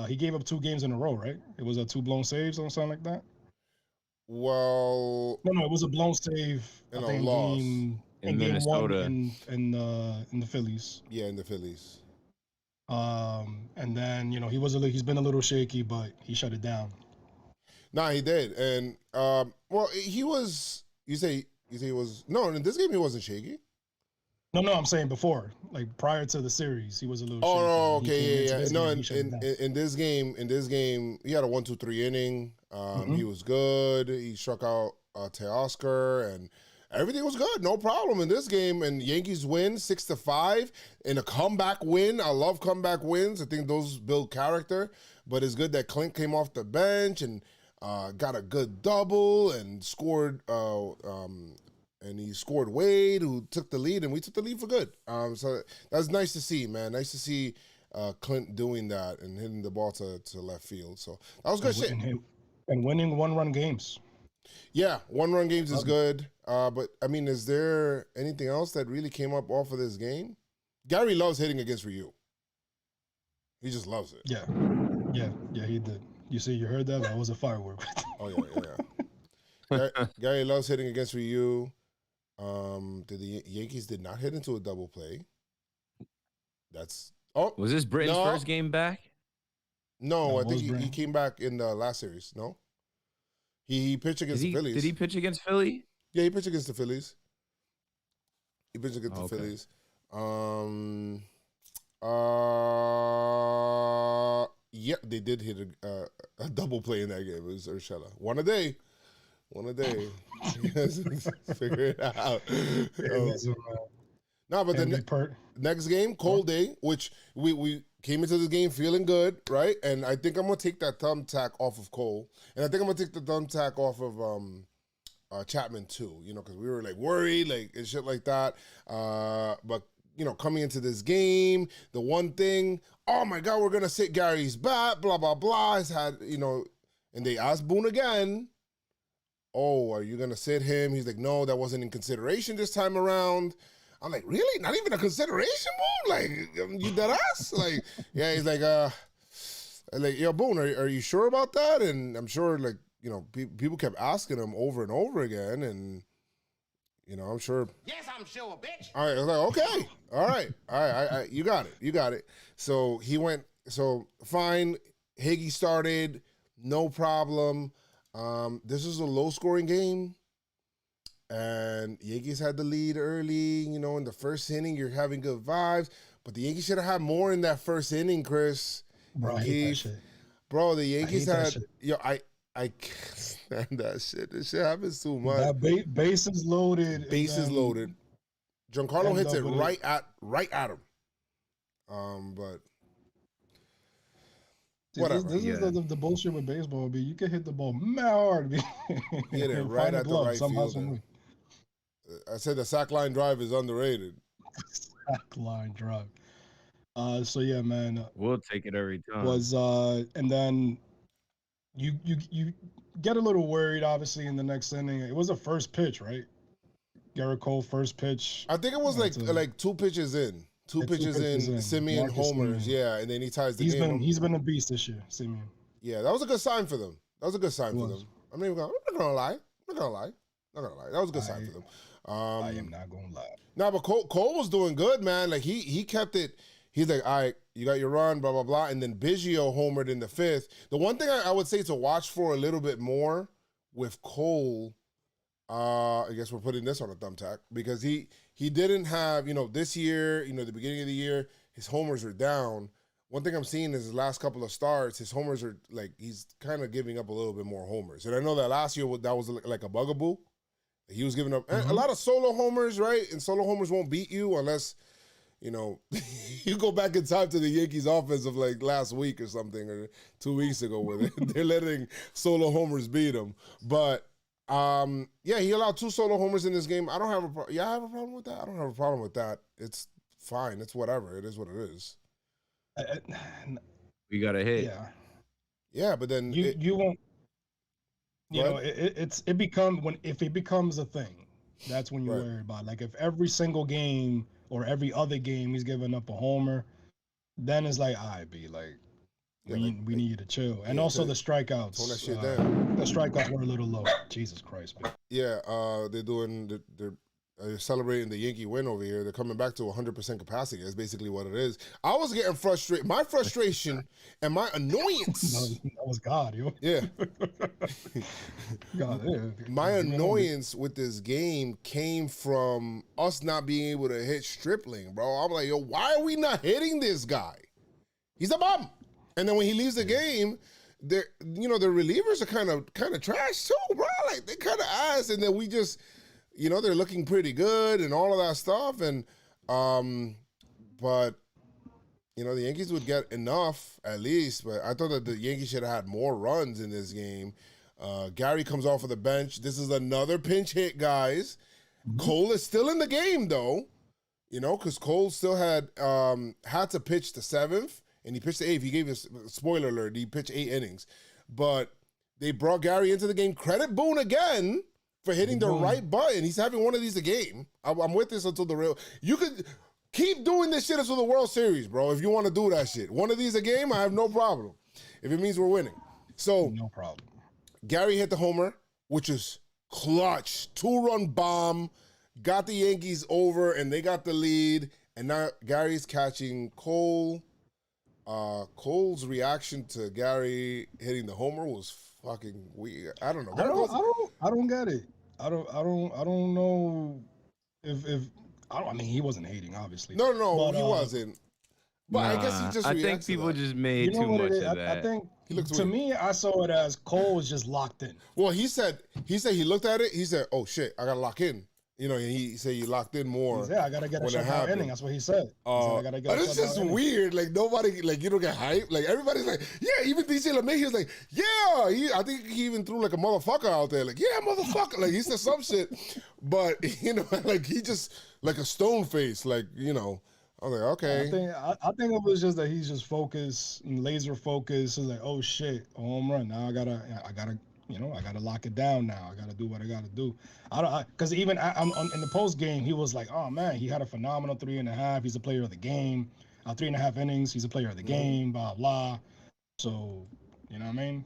He gave up 2 games in a row, right? It was 2 blown saves or something like that. Well, no, it was a blown save. And a loss in game Minnesota, 1 in the Phillies. Yeah, in the Phillies. And then he's been a little shaky, but he shut it down. Nah, he did, and well, he was. You say he was no. In this game, he wasn't shaky. No, I'm saying before, like prior to the series, he was a little. Oh, shaky. okay, yeah. No, in this game, he had a 1-2-3 inning. He was good. He struck out Teoscar, and everything was good. No problem in this game. And Yankees win 6-5 in a comeback win. I love comeback wins. I think those build character. But it's good that Clint came off the bench and got a good double and scored. And he scored Wade, who took the lead, and we took the lead for good. So that's nice to see, man. Nice to see Clint doing that and hitting the ball to left field. So that was good shit. And winning 1-run games. Yeah, 1-run games is good. But, I mean, is there anything else that really came up off of this game? Gary loves hitting against Ryu. He just loves it. Yeah, he did. You heard that? That was a firework. Oh, yeah. Gary loves hitting against Ryu. The Yankees did not hit into a double play. Was this Britton's first game back? No, I think he came back in the last series. No, he pitched against the Phillies. Did he pitch against Philly? Yeah, he pitched against the Phillies. The Phillies. Yeah, they did hit a double play in that game. It was Urshela. One a day. Figure it out. No, but the next game, cold day, which we came into this game feeling good, right? And I think I'm going to take that thumbtack off of Cole. And I think I'm going to take the thumbtack off of Chapman too, because we were like worried, like and shit like that. But, coming into this game, the one thing, oh my God, we're going to sit Gary's bat, blah, blah, blah. It's had, and they asked Boone again, oh, are you going to sit him? He's like, no, that wasn't in consideration this time around. I'm like, really? Not even a consideration, Boone? Like, you dead ass? Like, yeah, he's like, yo, Boone, are you sure about that? And I'm sure, like, people kept asking him over and over again, and, I'm sure. Yes, I'm sure, bitch. All right, I was like, okay, all right, you got it. So he went, fine, Higgy started, no problem. This was a low-scoring game. And Yankees had the lead early, in the first inning. You're having good vibes. But the Yankees should have had more in that first inning, Chris. Bro, I hate that shit. Bro, the Yankees had... I can't stand that shit. This shit happens too much. That bases loaded. Bases loaded. Giancarlo hits it right at him. But... whatever. This is the bullshit with baseball, B. You can hit the ball mad hard, B. Hit it right at the right field. I said the sack line drive is underrated. Sack line drive. So yeah, man. We'll take it every time. And then you get a little worried, obviously, in the next inning. It was a first pitch, right? Garrett Cole first pitch. I think it was like 2 pitches in. Two pitches in. Simeon homers, yeah, and then he ties the game. He's been a beast this year, Simeon. Yeah, that was a good sign for them. I'm not gonna lie. That was a good sign for them. I am not gonna lie. Nah, but Cole was doing good, man. Like he kept it. He's like, all right, you got your run, blah, blah, blah. And then Biggio homered in the 5th. The one thing I would say to watch for a little bit more with Cole, I guess we're putting this on a thumbtack, because he didn't have, this year, the beginning of the year, his homers are down. One thing I'm seeing is his last couple of starts, his homers are like, he's kind of giving up a little bit more homers. And I know that last year that was like a bugaboo. He was giving up a lot of solo homers, right? And solo homers won't beat you unless, you go back in time to the Yankees offense of like last week or something, or 2 weeks ago, where they're letting solo homers beat them. But yeah, he allowed 2 solo homers in this game. I have a problem with that. I don't have a problem with that. It's fine. It's whatever. It is what it is. We got a hit. Yeah, but then you won't. If it becomes a thing, that's when you're worried about. Like if every single game or every other game he's giving up a homer, then it's like, all right, B, like we need you to chill. And also the strikeouts. Tone that shit down. The strikeouts were a little low. Jesus Christ, man. Yeah, they're celebrating the Yankee win over here. They're coming back to 100% capacity. That's basically what it is. I was getting frustrated. My frustration and my annoyance. That was God, yo. Yeah. God, yeah. My annoyance with this game came from us not being able to hit Stripling, bro. I'm like, yo, why are we not hitting this guy? He's a bum. And then when he leaves the game, the relievers are kind of trash too, bro. Like they kind of ass, and then we just. They're looking pretty good and all of that stuff. And, but, the Yankees would get enough at least. But I thought that the Yankees should have had more runs in this game. Gary comes off of the bench. This is another pinch hit, guys. Cole is still in the game, though, because Cole still had to pitch the 7th, and he pitched the 8th. He gave us, spoiler alert, he pitched 8 innings. But they brought Gary into the game. Credit Boone again for hitting the right button. He's having one of these a game. I'm with this until you could keep doing this shit until the World Series, bro, if you want to do that shit. One of these a game, I have no problem, if it means we're winning. So, no problem. Gary hit the homer, which is clutch. 2-run bomb, got the Yankees over, and they got the lead, and now Gary's catching Cole. Cole's reaction to Gary hitting the homer was fucking weird. I don't know. I don't get it. I don't know if I mean he wasn't hating, obviously. No, he wasn't. But I guess he just. I think people just made too much of that. I think to me, I saw it as Cole was just locked in. Well, he said he looked at it. He said, "Oh shit, I gotta lock in." He said he locked in more. I gotta get a shutout inning. That's what he said. I gotta get. It's just weird. Like nobody, like you don't get hyped. Like everybody's like, yeah. Even DJ LeMay, he was like, yeah. I think he even threw like a motherfucker out there. Like, yeah, motherfucker. Like he said some shit, but like he just like a stone face. Like I was like, okay. I think it was just that he's just focused, laser focused. So like, oh shit, a home run. Now I gotta I gotta lock it down now. I gotta do what I gotta do. Because even in the post game, he was like, "Oh man, he had a phenomenal 3.5. He's a player of the game. 3.5 innings. He's a player of the game. Blah blah." So you know what I mean?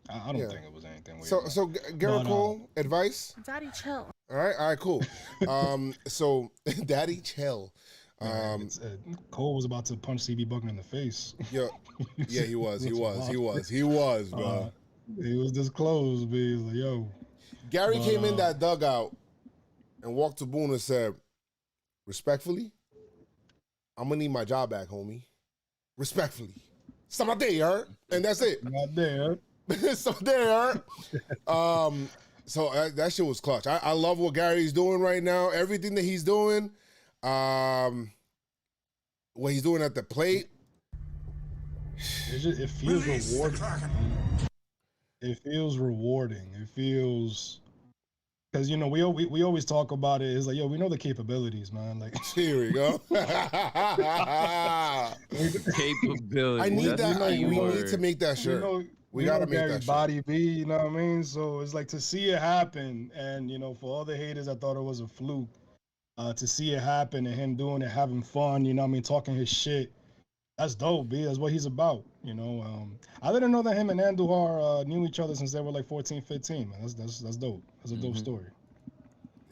I don't think it was anything weird. So Garrett Cole, advice? Daddy, chill. All right, cool. So Daddy, chill. Cole was about to punch CB Buckner in the face. Yeah, he was, bro. He was this close, but he was like, yo. Gary came in that dugout and walked to Boone and said, respectfully, I'm going to need my job back, homie. Respectfully. Stop there, and that's it. Not there. Stop there. So that shit was clutch. I love what Gary's doing right now. Everything that he's doing, what he's doing at the plate. It feels rewarding. It feels rewarding. It feels Because we always talk about it. It's like, yo, we know the capabilities, man. Like, Here we go. Capability. I need That's that. the key We need word. to make that shirt. We gotta make Gary's that shirt. body be, you know what I mean? So it's like to see it happen, and for all the haters that thought it was a fluke, to see it happen and him doing it, having fun, you know what I mean, talking his shit. That's dope, B. That's what he's about, I didn't know that him and Andujar knew each other since they were like 14, 15, man. That's dope. That's a dope story.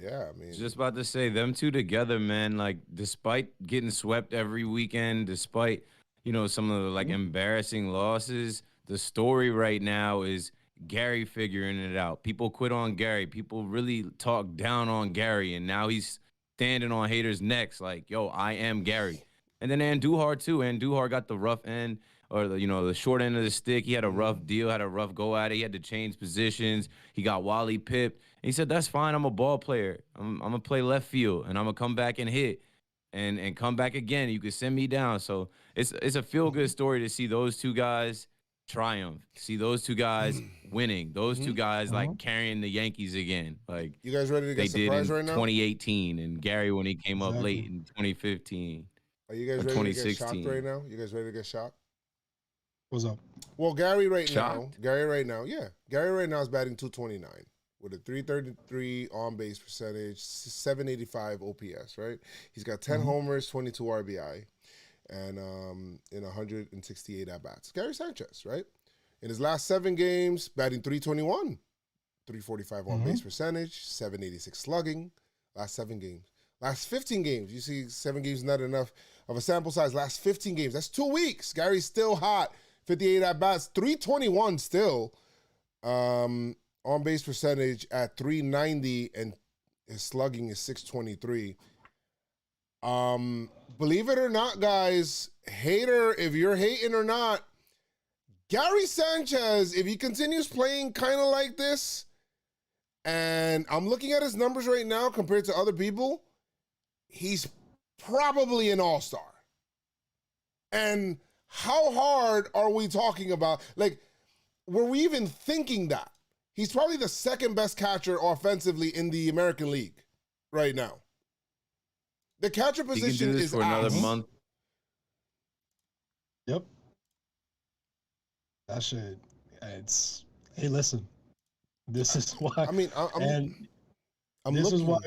Yeah, I mean, Just about to say them two together, man. Like, despite getting swept every weekend, despite some of the like embarrassing losses, the story right now is Gary figuring it out. People quit on Gary. People really talk down on Gary, and now he's standing on haters' necks like, yo, I am Gary. And then Andujar too. Andujar got the rough end, or the short end of the stick. He had a rough deal, had a rough go at it. He had to change positions. He got Wally pipped. And he said, "That's fine. I'm a ball player. I'm gonna play left field, and I'm gonna come back and hit, and come back again. You could send me down." So it's a feel good story to see those two guys triumph. See those two guys winning. Those two guys like carrying the Yankees again. Like, you guys ready to get surprised right now? 2018, and Gary when he came up late in 2015. Are you guys ready to get shocked right now? You guys ready to get shocked? What's up? Well, Gary right now is batting 229 with a 333 on base percentage, 785 OPS, right? He's got 10 homers, 22 RBI, and in 168 at-bats. Gary Sanchez, right? In his last 7 games, batting 321, 345 on base percentage, 786 slugging. Last 7 games. Last 15 games, you see 7 games not enough of a sample size. Last 15 games, that's 2 weeks. Gary's still hot. 58 at-bats, 321 still. On base percentage at 390, and his slugging is 623. Believe it or not, guys, hater, if you're hating or not, Gary Sanchez, if he continues playing kind of like this, and I'm looking at his numbers right now compared to other people, he's probably an all-star. And how hard are we talking about? Like, were we even thinking that? He's probably the second best catcher offensively in the American League right now. The catcher position he can do this is for another month. Yep. That shit. Hey, listen. This is why. I mean, this is why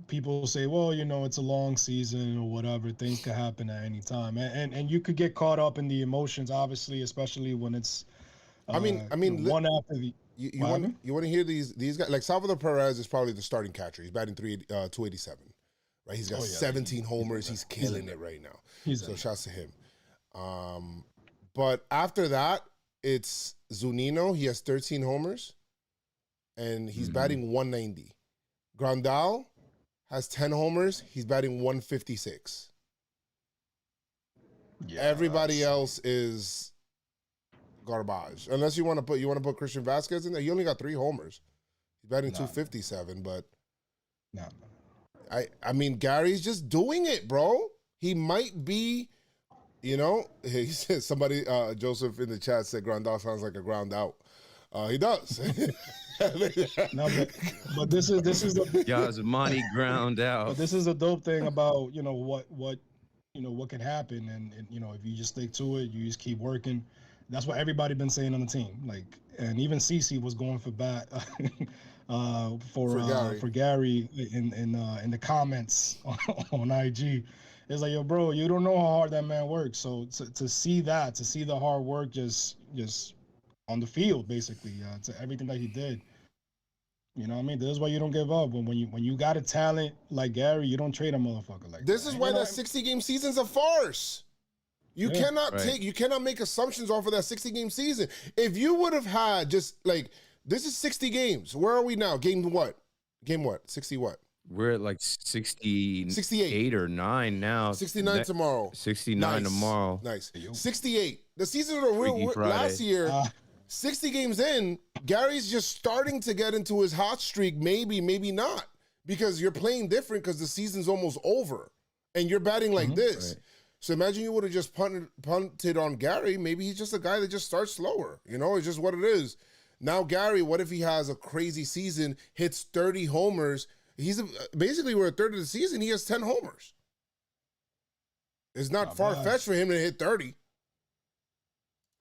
people say, well, it's a long season or whatever. Things could happen at any time, and you could get caught up in the emotions, obviously, especially when it's. One after the. You want to hear these guys, like Salvador Perez is probably the starting catcher. He's batting 287, right? He's got 17 homers. He's killing it right now. So shouts to him. But after that, it's Zunino. He has 13 homers, and he's batting 190. Grandal has 10 homers. He's batting 156. Yeah, everybody else is garbage. Unless you want to put Christian Vasquez in there. He only got 3 homers. He's batting 257, but I mean, Gary's just doing it, bro. He might be, he said, somebody, Joseph in the chat said Grandal sounds like a ground out. He does. No, but this is the Y'all's money ground out. But this is a dope thing about what can happen, and if you just stick to it, you just keep working. That's what everybody been saying on the team. Like, and even CeCe was going for bat for Gary in the comments on IG. It's like, yo, bro, you don't know how hard that man works. So to see the hard work just on the field, basically, to everything that he did. You know what I mean? This is why you don't give up. When you got a talent like Gary, you don't trade a motherfucker like that. This is why that 60-game season's a farce. You cannot make assumptions off of that 60-game season. If you would have had just like, this is 60 games. Where are we now? Game what? 60 what? We're at like 68 or 9 now. 69 tomorrow. 69 tomorrow. Nice. 68. The season of the real last year, 60 games in, Gary's just starting to get into his hot streak. Maybe not, because you're playing different because the season's almost over and you're batting like this. Right. So imagine you would have just punted on Gary. Maybe he's just a guy that just starts slower. It's just what it is. Now, Gary, what if he has a crazy season, hits 30 homers? Basically, we're a third of the season. He has 10 homers. It's not far-fetched for him to hit 30.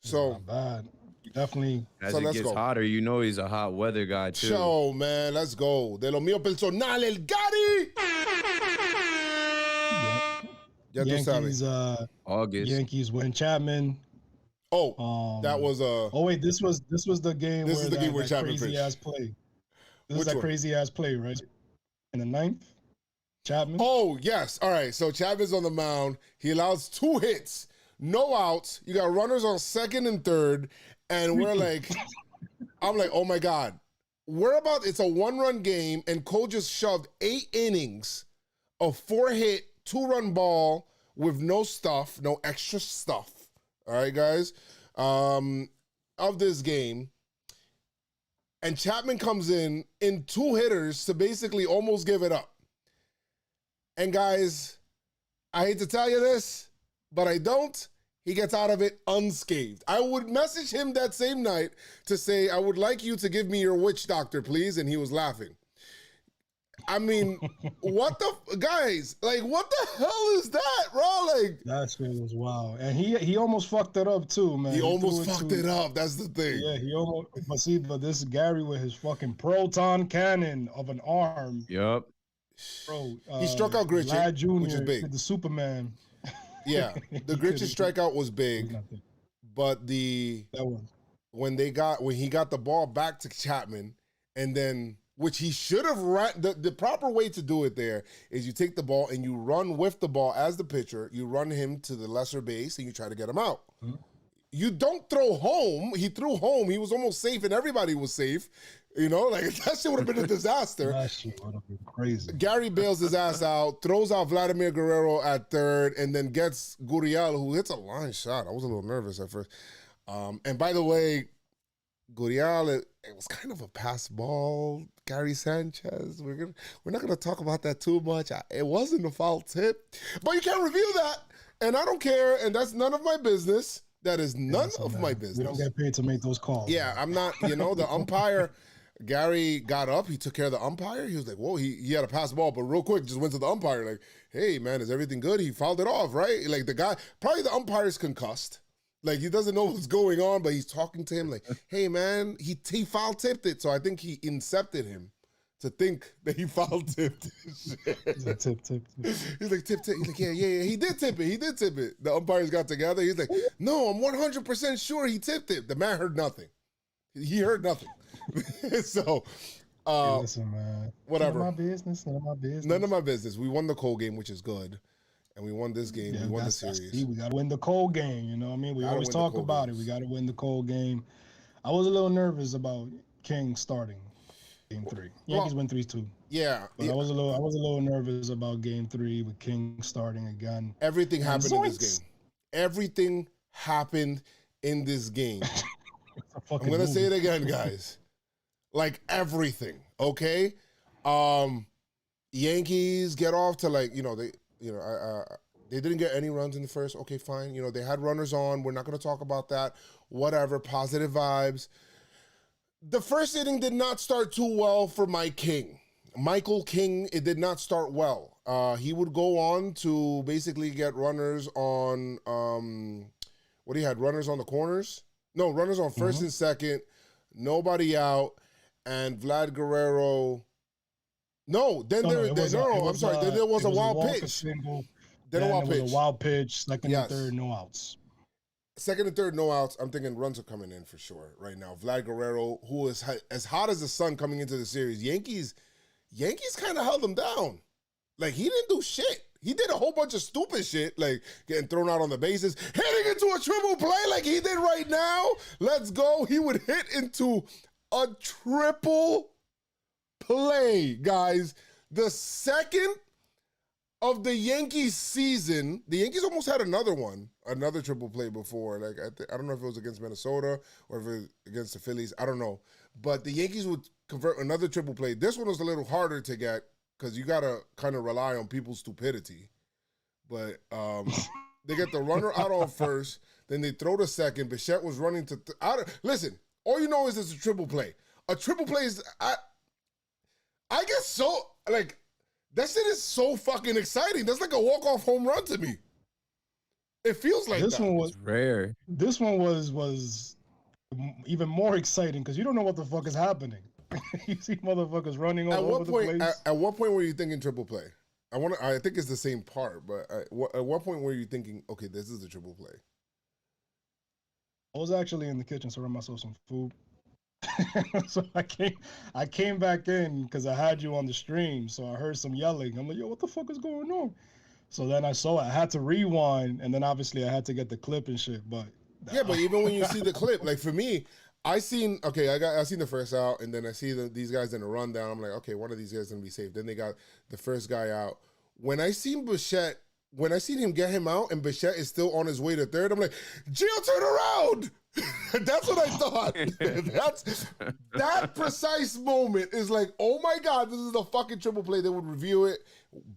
So not bad. Definitely. As so it gets hotter, you know he's a hot weather guy too. Show, man, let's go. De lo mío personal, el Gary. Ya tú Yankees, sabes. August. Yankees win Chapman. Oh, that was Oh wait, this was the game. This is the game where Chapman crazy pitched. ass play. This Which is that one? crazy ass play, right? In the ninth, Chapman. Oh, yes. All right. So Chapman's on the mound. He allows 2 hits, no outs. You got runners on second and third. And we're like, I'm like, oh my God. It's a 1-run game, and Cole just shoved 8 innings of 4-hit, 2-run ball with no extra stuff. All right, guys, of this game. And Chapman comes in 2 hitters to basically almost give it up. And guys, I hate to tell you this, but I don't. He gets out of it unscathed. I would message him that same night to say, I would like you to give me your witch doctor, please. And he was laughing. I mean, what the hell is that, bro? Like, that shit was wild, and he almost fucked it up too, man. He almost fucked it up. That's the thing. Yeah, he almost. But this Gary with his fucking proton cannon of an arm. Yep. Bro, he struck out Gritchen, Vlad Jr. which is big. The Superman. Yeah, the Gritchen strikeout was big, but when he got the ball back to Chapman, and then. Which he should have run. The proper way to do it there is you take the ball and you run with the ball as the pitcher. You run him to the lesser base and you try to get him out. Mm-hmm. You don't throw home. He threw home. He was almost safe and everybody was safe. You know, like that shit would have been a disaster. That shit would have been crazy. Gary bails his ass out, throws out Vladimir Guerrero at third, and then gets Gurriel, who hits a line shot. I was a little nervous at first. And by the way, Gurriel, it was kind of a pass ball. Gary Sanchez, we're not gonna talk about that too much. It wasn't a foul tip, but you can't review that, and I don't care, and that's none of my business. That is none of my business. We don't get paid to make those calls. Yeah, man. I'm not. You know, the umpire. Gary got up. He took care of the umpire. He was like, "Whoa!" He had a pass ball, but real quick, just went to the umpire like, "Hey, man, is everything good?" He fouled it off, right? Like the guy, probably the umpire's concussed. Like, he doesn't know what's going on, but he's talking to him like, hey, man, he foul tipped it. So I think he incepted him to think that he foul tipped it. Tip. He's like, tip. He's like, yeah, he did tip it. The umpires got together. He's like, no, I'm 100% sure he tipped it. The man heard nothing. He heard nothing. So, listen, man. Whatever. None of my business. None of my business. We won the Cole game, which is good. And we won this game. We won the series. We got to win the Cole game. You know what I mean? We always talk about it. We got to win the Cole game. I was a little nervous about King starting game 3. Yankees win 3-2. Yeah. But I was a little nervous about game 3 with King starting again. Everything happened in this game. Everything happened in this game. I'm going to say it again, guys. Like everything, okay? Yankees get off to they didn't get any runs in the first. Okay, fine. You know, they had runners on. We're not going to talk about that. Whatever. Positive vibes. The first inning did not start too well for Michael King. It did not start well. He would go on to basically get runners on, what he had? Runners on the corners? No, runners on first and second. Nobody out. And Vlad Guerrero... Then there was a wild pitch. Then a wild pitch. Was a wild pitch. Second and third, no outs. Second and third, no outs. I'm thinking runs are coming in for sure right now. Vlad Guerrero, who is as hot as the sun coming into the series. Yankees kind of held him down. Like, he didn't do shit. He did a whole bunch of stupid shit, like getting thrown out on the bases, hitting into a triple play like he did right now. Let's go. He would hit into a triple play, guys. The second of the Yankees season, the Yankees almost had another triple play before. Like, I don't know if it was against Minnesota or if it was against the Phillies. I don't know. But the Yankees would convert another triple play. This one was a little harder to get because you got to kind of rely on people's stupidity. But they get the runner out on first, then they throw to second. Bichette was running to listen, All you know is it's a triple play. A triple play is, I guess so, like, that shit is so fucking exciting. That's like a walk-off home run to me. It feels like This that. one was It's rare. This one was even more exciting because you don't know what the fuck is happening. You see motherfuckers running all over the place. At what point were you thinking triple play? I think it's the same part, but at what point were you thinking, okay, this is a triple play? I was actually in the kitchen serving myself some food. So I came back in because I had you on the stream, so I heard some yelling. I'm like, yo, what the fuck is going on? So then I saw it. I had to rewind, and then obviously I had to get the clip and shit. But yeah, but even when you see the clip, like for me, I seen the first out, and then I see these guys in the rundown. I'm like, okay, one of these guys is gonna be safe. Then they got the first guy out. When I seen him get him out, and Bichette is still on his way to third, I'm like, Gio, turn around. That's what I thought. That precise moment is like, oh my God, this is a fucking triple play. They would review it,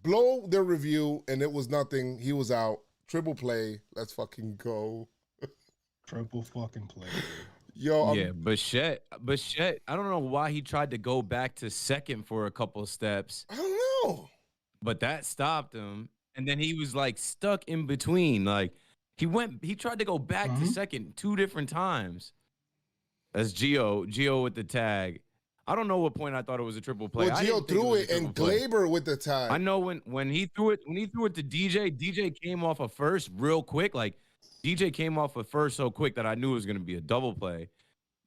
blow their review, and it was nothing. He was out. Triple play. Let's fucking go. Triple fucking play. Yo, yeah, Bichette, I don't know why he tried to go back to second for a couple steps. I don't know. But that stopped him. And then he was like stuck in between. Like he tried to go back to second 2 different times. That's Gio with the tag. I don't know what point I thought it was a triple play. Well, Gio threw it and Glaber with the tag. I know when he threw it to DJ came off of first real quick. Like DJ came off of first so quick that I knew it was going to be a double play.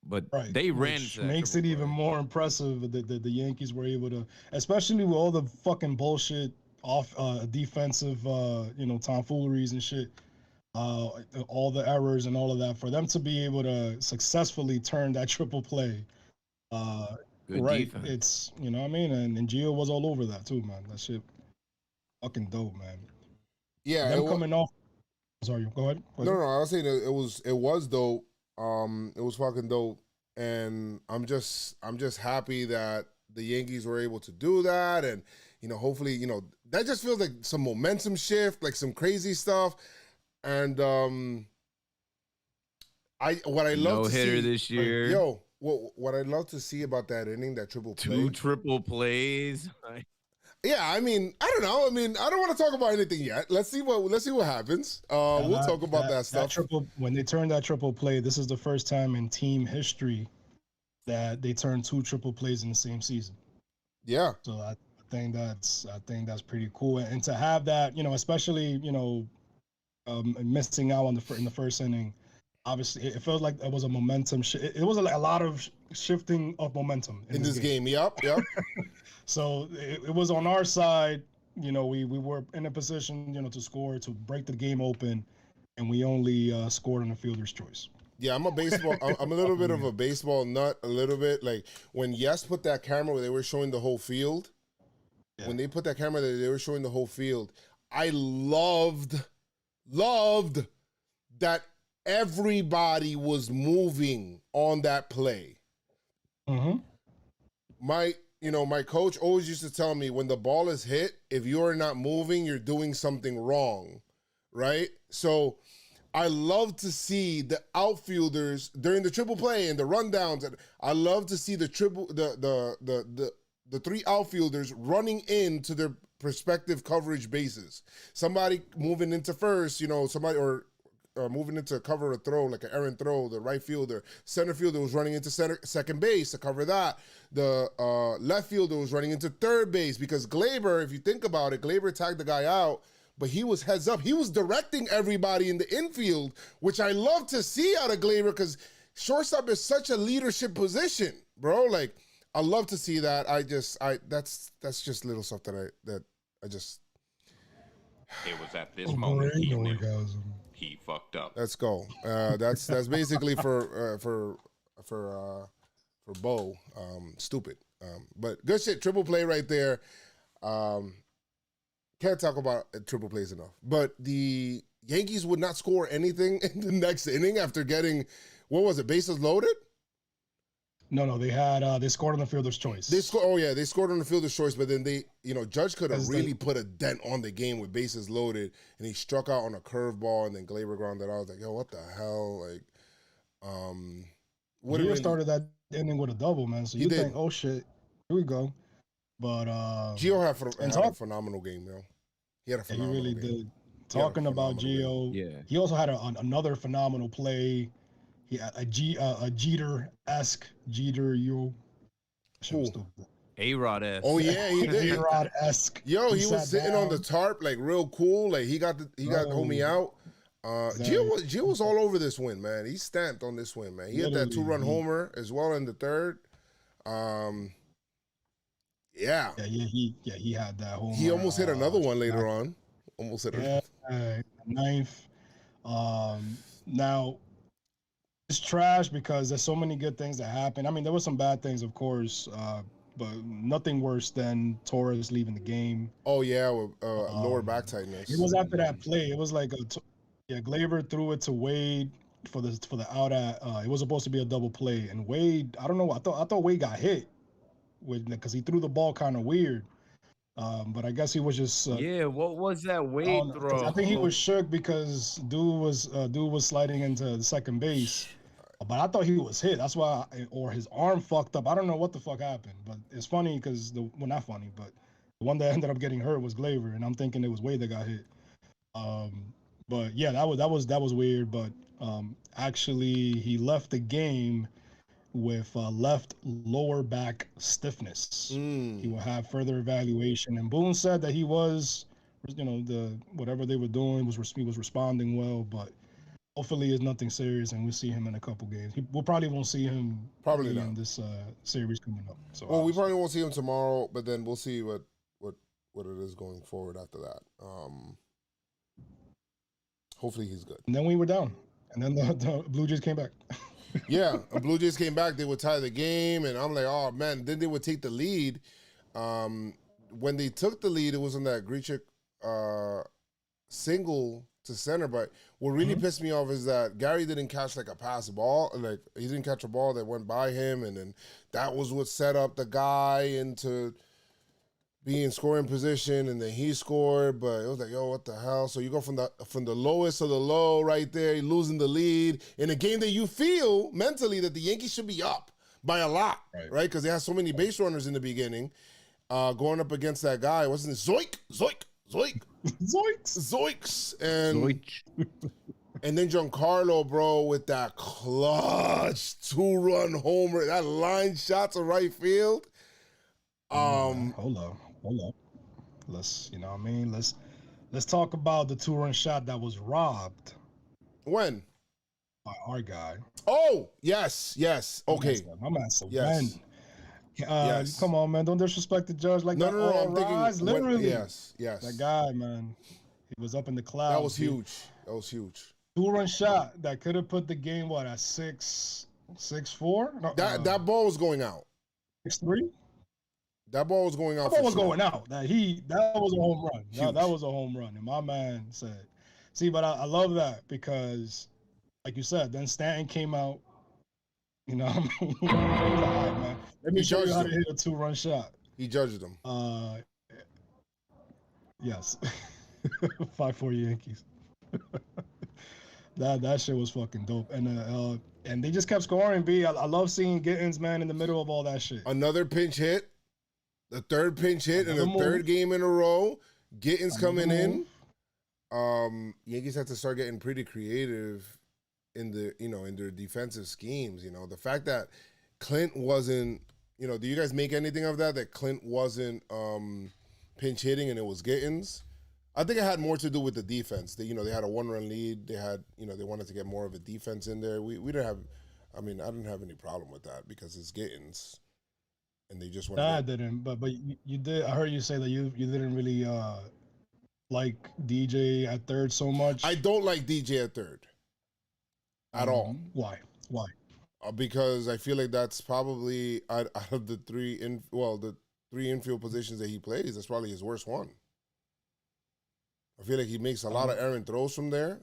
But they ran into that. Makes it even more impressive that the Yankees were able to, especially with all the fucking bullshit off defensive tomfooleries and shit, all the errors and all of that, for them to be able to successfully turn that triple play. Good defense. It's, you know what I mean? And Gio was all over that too, man. That shit fucking dope, man. Yeah. Them coming off. Sorry, go ahead. No, I was saying it was dope. It was fucking dope. And I'm just happy that the Yankees were able to do that. And, hopefully, that just feels like some momentum shift, like some crazy stuff. And what I love to see no-hitter this year. What I love to see about that inning, that triple play. 2 triple plays. Yeah, I mean, I don't know. I mean, I don't want to talk about anything yet. Let's see what happens. We'll talk about that stuff. When they turned that triple play, this is the first time in team history that they turned 2 triple plays in the same season. Yeah. So I think that's pretty cool, and to have that, especially missing out in the first inning. Obviously, it felt like it was a momentum. It was a lot of shifting of momentum in this game. Yep. So it was on our side. We were in a position, to score, to break the game open, and we only scored on the fielder's choice. Yeah, I'm a little bit of a baseball nut. A little bit, like when Yes put that camera where they were showing the whole field. Yeah. When they put that camera there, they were showing the whole field. I loved that everybody was moving on that play. Mm-hmm. My coach always used to tell me, when the ball is hit, if you're not moving, you're doing something wrong, right? So I love to see the outfielders during the triple play and the rundowns. And I love to see the 3 outfielders running into their respective coverage bases. Somebody moving into first, somebody or moving into cover a throw, like an errant throw. The right fielder, center fielder was running into second base to cover that. The left fielder was running into third base because Glaber, if you think about it, Glaber tagged the guy out, but he was heads up. He was directing everybody in the infield, which I love to see out of Glaber because shortstop is such a leadership position, bro. Like, I love to see that. That's just little stuff that I just. It was at this moment he knew orgasm. He fucked up. Let's go. That's basically for Bo. Stupid. But good shit. Triple play right there. Can't talk about triple plays enough. But the Yankees would not score anything in the next inning after getting, what was it, bases loaded? No, they scored on the fielder's choice. They scored on the fielder's choice, but then Judge could have really put a dent on the game with bases loaded, and he struck out on a curveball, and then Glaber grounded out. I was like, yo, what the hell? Like, Would've Gio been- started that inning with a double, man. So He you did. think, oh shit, here we go. But Gio had talk- a phenomenal game, yo. He had a yeah, he phenomenal really game. did. Talking about phenomenal Gio, Yeah. he also had another phenomenal play. He had a Jeter-esque Jeter, yo. Shit was Who? stupid. A-Rod S. Oh yeah, he did. A-Rod-esque. Yo, he was sat sitting on the down. tarp like real cool. Like he got homie out. Gio was all over this win, man. He stamped on this win, man. He had that Literally, 2-run homer as well in the third. Yeah. He had that home. He almost hit another one later on. Almost hit another. Ninth. Now it's trash because there's so many good things that happen. I mean, there were some bad things, of course, but nothing worse than Torres leaving the game. Oh yeah, with, lower back tightness. It was after that play. It was like Gleyber threw it to Wade for the out at. It was supposed to be a double play, and Wade, I don't know. I thought Wade got hit because he threw the ball kind of weird. But I guess he was just Yeah, what was that Wade throw? I think he was shook because dude was sliding into the second base. But I thought he was hit. That's why, or his arm fucked up. I don't know what the fuck happened. But it's funny because not funny, but the one that ended up getting hurt was Gleyber, and I'm thinking it was Wade that got hit. But yeah, that was weird. But actually, he left the game with left lower back stiffness. He will have further evaluation. And Boone said that he was, the whatever they were doing he was responding well, but hopefully it's nothing serious, and we'll see him in a couple games. We probably won't see him in this series coming up. So well, we probably won't see him tomorrow, but then we'll see what it is going forward after that. Hopefully he's good. And then we were down, and then the Blue Jays came back. Yeah, and Blue Jays came back. They would tie the game, and I'm like, oh man. Then they would take the lead. When they took the lead, it was in that Grichuk single to center. But what really pissed me off is that Gary didn't catch like a pass ball. Like he didn't catch a ball that went by him, and then that was what set up the guy into being in scoring position, and then he scored. But it was like, yo, what the hell? So you go from the lowest of the low right there, you're losing the lead in a game that you feel mentally that the Yankees should be up by a lot, right? Because they had so many base runners in the beginning, going up against that guy. Wasn't it Zoiks, and then Giancarlo, bro, with that clutch 2-run homer, that line shot to right field. Hold up. Let's let's talk about the 2-run shot that was robbed. When? By our guy. Oh, yes. Okay. My man said Yes. when. Yes. Come on, man. Don't disrespect the judge like that. No. I'm Rise, thinking literally. Yes. That guy, man. He was up in the clouds. That was huge. 2-run shot that could have put the game at 6-4? No, That ball was going out. 6-3? That ball was going out. That ball was sure. going out. That was a home run. That was a home run. And my man said, see, but I love that because, like you said, then Stanton came out. You know, I mean, all right, man. Let me show you how to hit a 2-run shot. He judged him. Yes. 5-4 Yankees. That shit was fucking dope. And they just kept scoring, B. I love seeing Gittins, man, in the middle of all that shit. Another pinch hit. The third pinch hit in the third game in a row. Gittins coming in. Yankees had to start getting pretty creative in their defensive schemes. The fact that Clint wasn't, do you guys make anything of that? That Clint wasn't pinch hitting and it was Gittins? I think it had more to do with the defense. They had a 1-run lead. They had, they wanted to get more of a defense in there. We didn't have, I didn't have any problem with that because it's Gittins. And they just went. I didn't, but you did. I heard you say that you didn't really like DJ at third so much. I don't like DJ at third at all. Why? Because I feel like that's probably out of the three infield positions that he plays, that's probably his worst one. I feel like he makes a lot of errant throws from there.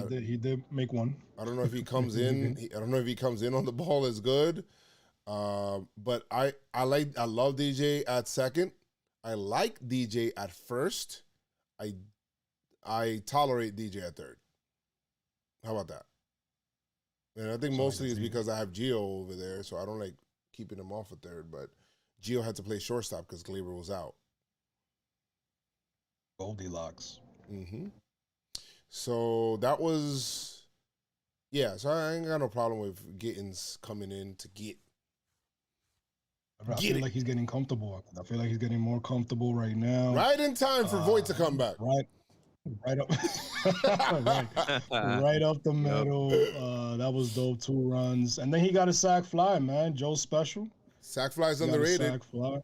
He did make one. I don't know if he comes in. I don't know if he comes in on the ball as good. But I love DJ at second. I like DJ at first. I tolerate DJ at third. How about that? And I think mostly it's because I have Gio over there, so I don't like keeping him off a third. But Gio had to play shortstop because Gleyber was out. Goldilocks. Mm-hmm. So that was, yeah. So I ain't got no problem with Gittins coming in to get. I feel like he's getting comfortable. I feel like he's getting more comfortable right now. Right in time for Voit to come back. Right up, right up the middle. That was dope. 2 runs, and then he got a sac fly, man. Joe's special. Sac fly's underrated. Sac fly.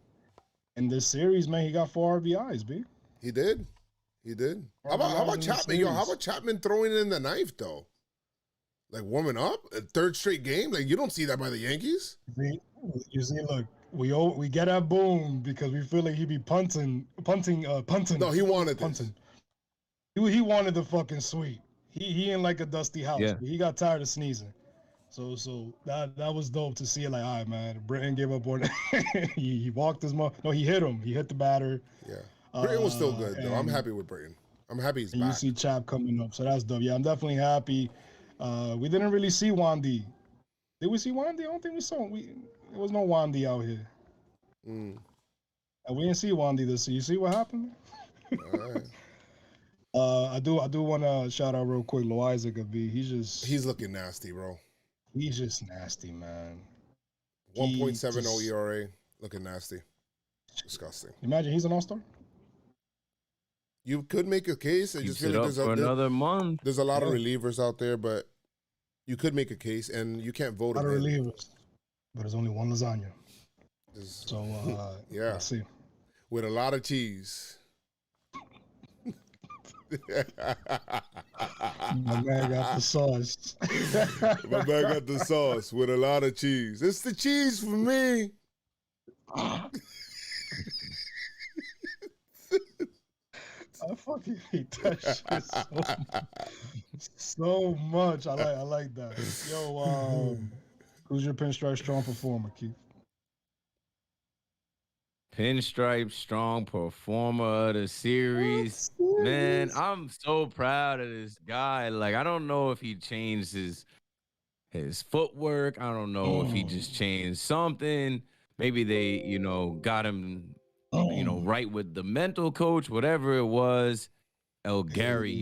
In this series, man, he got 4 RBIs, B. He did. How about Chapman? Yo, how about Chapman throwing in the knife though? Like warming up a 3rd straight game. Like you don't see that by the Yankees. You see, look. We get that boom because we feel like he be punting. No, he wanted punting. He wanted the fucking sweep. He in like a dusty house. Yeah. But he got tired of sneezing. So that was dope to see. Like, all right, man. Britton gave up on it. he walked his mom. No, he hit him. He hit the batter. Yeah. Britton was still good though. I'm happy with Britton. I'm happy he's back. You see Chap coming up, so that's dope. Yeah, I'm definitely happy. We didn't really see Wandy. Did we see Wandy? I don't think we saw him. There was no Wandy out here. And we didn't see Wandy this year. You see what happened? All right. I do want to shout out real quick Loizaga B. He's looking nasty, bro. He's just nasty, man. 1.70 ERA, looking nasty. Disgusting. Imagine he's an all-star. You could make a case. I just feel like there's another month. There's a lot of relievers out there, but you could make a case, and you can't vote. A lot of relievers, but there's only one lasagna. So yeah, let's see. With a lot of cheese. My man got the sauce. My man got the sauce with a lot of cheese. It's the cheese for me. I fucking hate that shit so much. I like that. Yo, who's your Pinstripe Strong performer, Keith? Pinstripe Strong performer of the series. Man, I'm so proud of this guy. Like, I don't know if he changed his footwork. I don't know if he just changed something. Maybe they, got him, right with the mental coach, whatever it was. El Gary,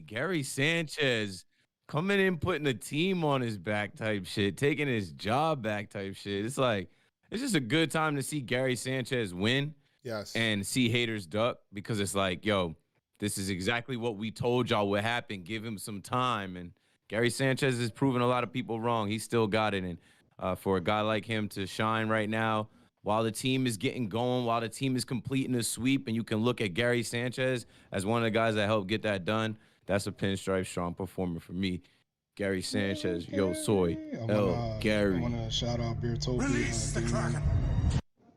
Gary Sanchez coming in, putting the team on his back type shit, taking his job back type shit. It's like, it's just a good time to see Gary Sanchez win. Yes. And see haters duck, because it's like, yo, this is exactly what we told y'all would happen. Give him some time. And Gary Sanchez is proving a lot of people wrong. He still got it. And for a guy like him to shine right now, while the team is getting going, while the team is completing a sweep, and you can look at Gary Sanchez as one of the guys that helped get that done, that's a Pinstripe Strong performer for me. Gary Sanchez, Yo Soy, Gary. I want to shout out Beertopia.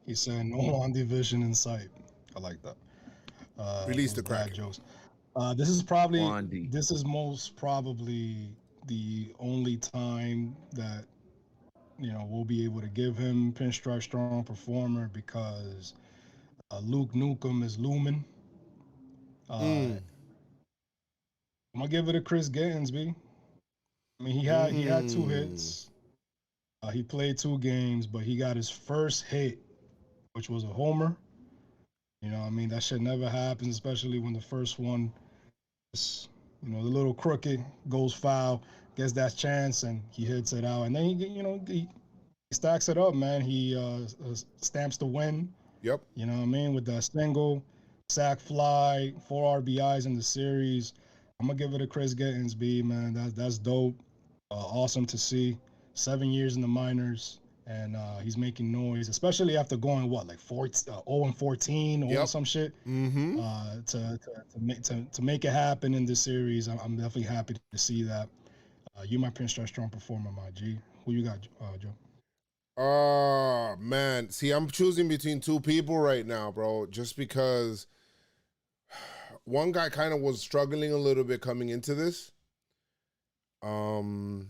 He said no on division in sight. I like that. Release the crack jokes. This is most probably the only time that we'll be able to give him Pinstripe Strong performer, because Luke Nukem is looming. I'm gonna give it to Chris Gittins, B. I mean, he had 2 hits. He played 2 games, but he got his first hit, which was a homer. That shit never happens, especially when the first one is, the little crooked, goes foul, gets that chance, and he hits it out. And then he stacks it up, man. He stamps the win. Yep. With that single, sac fly, 4 RBIs in the series. I'm gonna give it to Chris Gittins, B, man. That's dope. Awesome to see. 7 years in the minors, and he's making noise, especially after going 0-14 or some shit. Mm-hmm. To make it happen in this series, I'm definitely happy to see that. You my Pinstripe Strong performer, my G. Who you got, Joe? Oh man, see, I'm choosing between 2 people right now, bro. Just because one guy kind of was struggling a little bit coming into this. And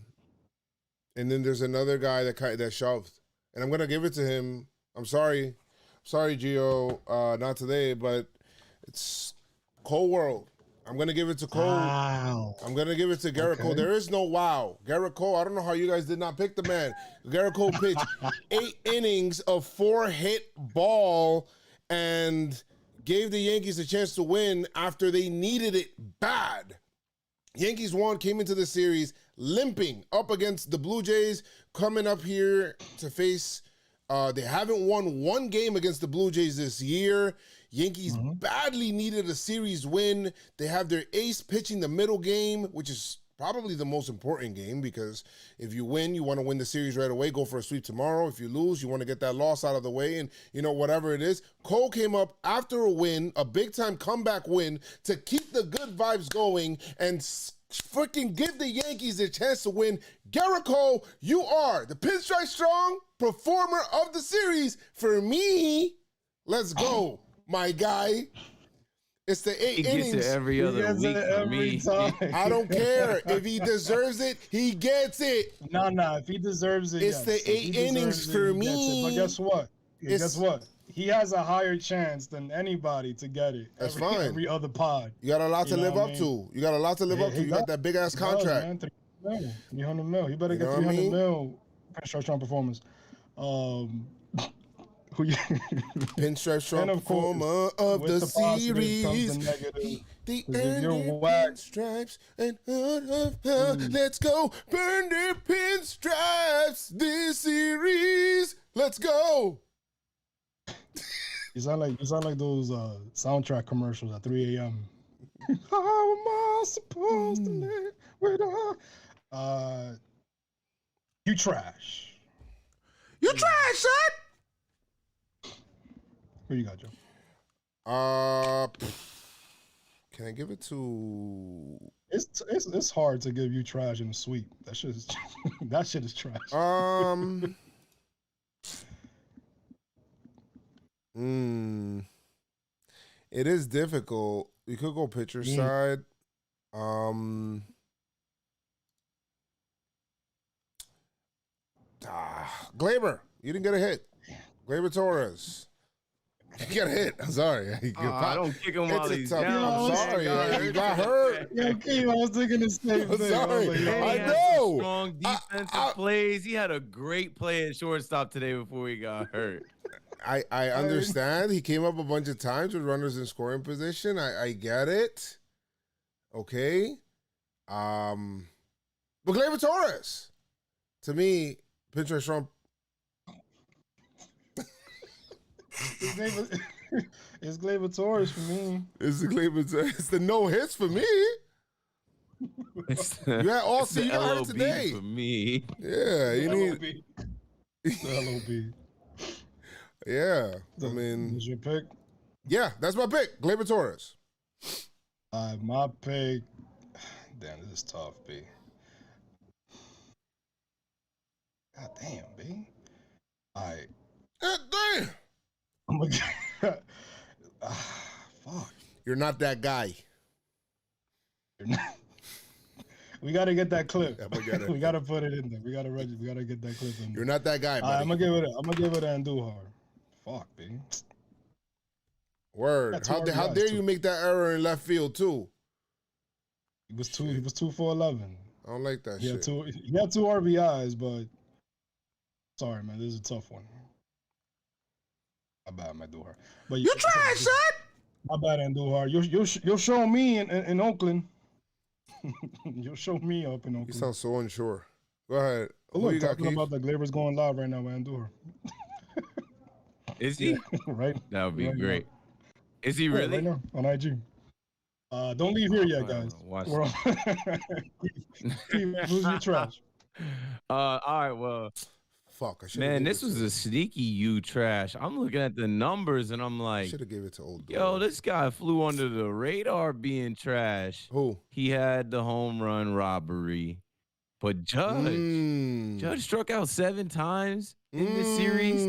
then there's another guy that shoved, and I'm gonna give it to him. I'm sorry, Gio, not today, but it's cold world. I'm going to give it to Cole. Wow. I'm going to give it to Garrett Cole. There is no wow. Garrett Cole, I don't know how you guys did not pick the man. Garrett Cole pitched 8 innings of 4-hit ball and gave the Yankees a chance to win after they needed it bad. Yankees came into the series limping up against the Blue Jays, coming up here to face, they haven't won one game against the Blue Jays this year. Yankees badly needed a series win. They have their ace pitching the middle game, which is probably the most important game because if you win, you want to win the series right away, go for a sweep tomorrow. If you lose, you want to get that loss out of the way and, whatever it is. Cole came up after a win, a big-time comeback win to keep the good vibes going and freaking give the Yankees a chance to win. Garrett Cole, you are the Pinstripe Strong performer of the series for me. Let's go, my guy. It's the 8 innings. He gets it every other week for me. Time. I don't care. If he deserves it, he gets it. No. If he deserves it, it's the 8 innings for me. But guess what? Guess what? He has a higher chance than anybody to get it. That's fine. Every other pod. You got a lot to live up to. You got a lot to live up to. You got that big ass contract. $300 million. You better get $300 million. Pinstripe Strong performance. Pinstripe Strong performer of the series. The pinstripes and let's go burn the pinstripes this series. Let's go. You sound like those soundtrack commercials at 3 a.m. How am I supposed to live without? You trash. You trash, son. Who you got, Joe? Can I give it to? It's hard to give you trash in a sweep. That shit is trash. It is difficult. You could go pitcher side. Glaber, you didn't get a hit. Glaber Torres. You got a hit. I'm sorry. I don't kick him while he's down. I'm sorry. You got hurt. Yeah, Keem, I was thinking the same thing. Sorry. I had know. Strong defensive plays. He had a great play at shortstop today before he got hurt. I understand. He came up a bunch of times with runners in scoring position. I get it. Okay. But Gleyber Torres, to me, Pinstripe Strong. It's Gleyber Torres for me. It's the no hits for me. You had all season hurt today for me. Yeah, you need the LOB. Yeah, I mean, is your pick? Yeah, that's my pick. Gleyber Torres. My pick. Damn, this is tough, B. God damn, B. All right. God damn. I'm gonna fuck. You're not that guy. You're not. We gotta get that clip. Yeah, we gotta put it in there. We gotta get that clip in there. You're not that guy, buddy. I'm gonna give it an Andujar. Fuck, B. Word. How dare you make that error in left field too? He was 2 for 11. I don't like that shit. He had 2 RBIs, but sorry, man, this is a tough one. My bad, Andujar. But you trash, son. My bad, Andujar. You'll show me in Oakland. You'll show me up in Oakland. You sound so unsure. Go ahead. Oh, look, talking about the Glaber's going live right now with Andujar. Is he? Right. That would be right great. Now. Is he really? Right now on IG. Don't leave here yet, guys. We're on. Who's your trash? All right, well. Fuck, I should. Man, this was a sneaky you trash. I'm looking at the numbers and I'm like, should have gave it to old. Yo, this guy flew under the radar being trash. Who? He had the home run robbery, but Judge struck out 7 times in this series.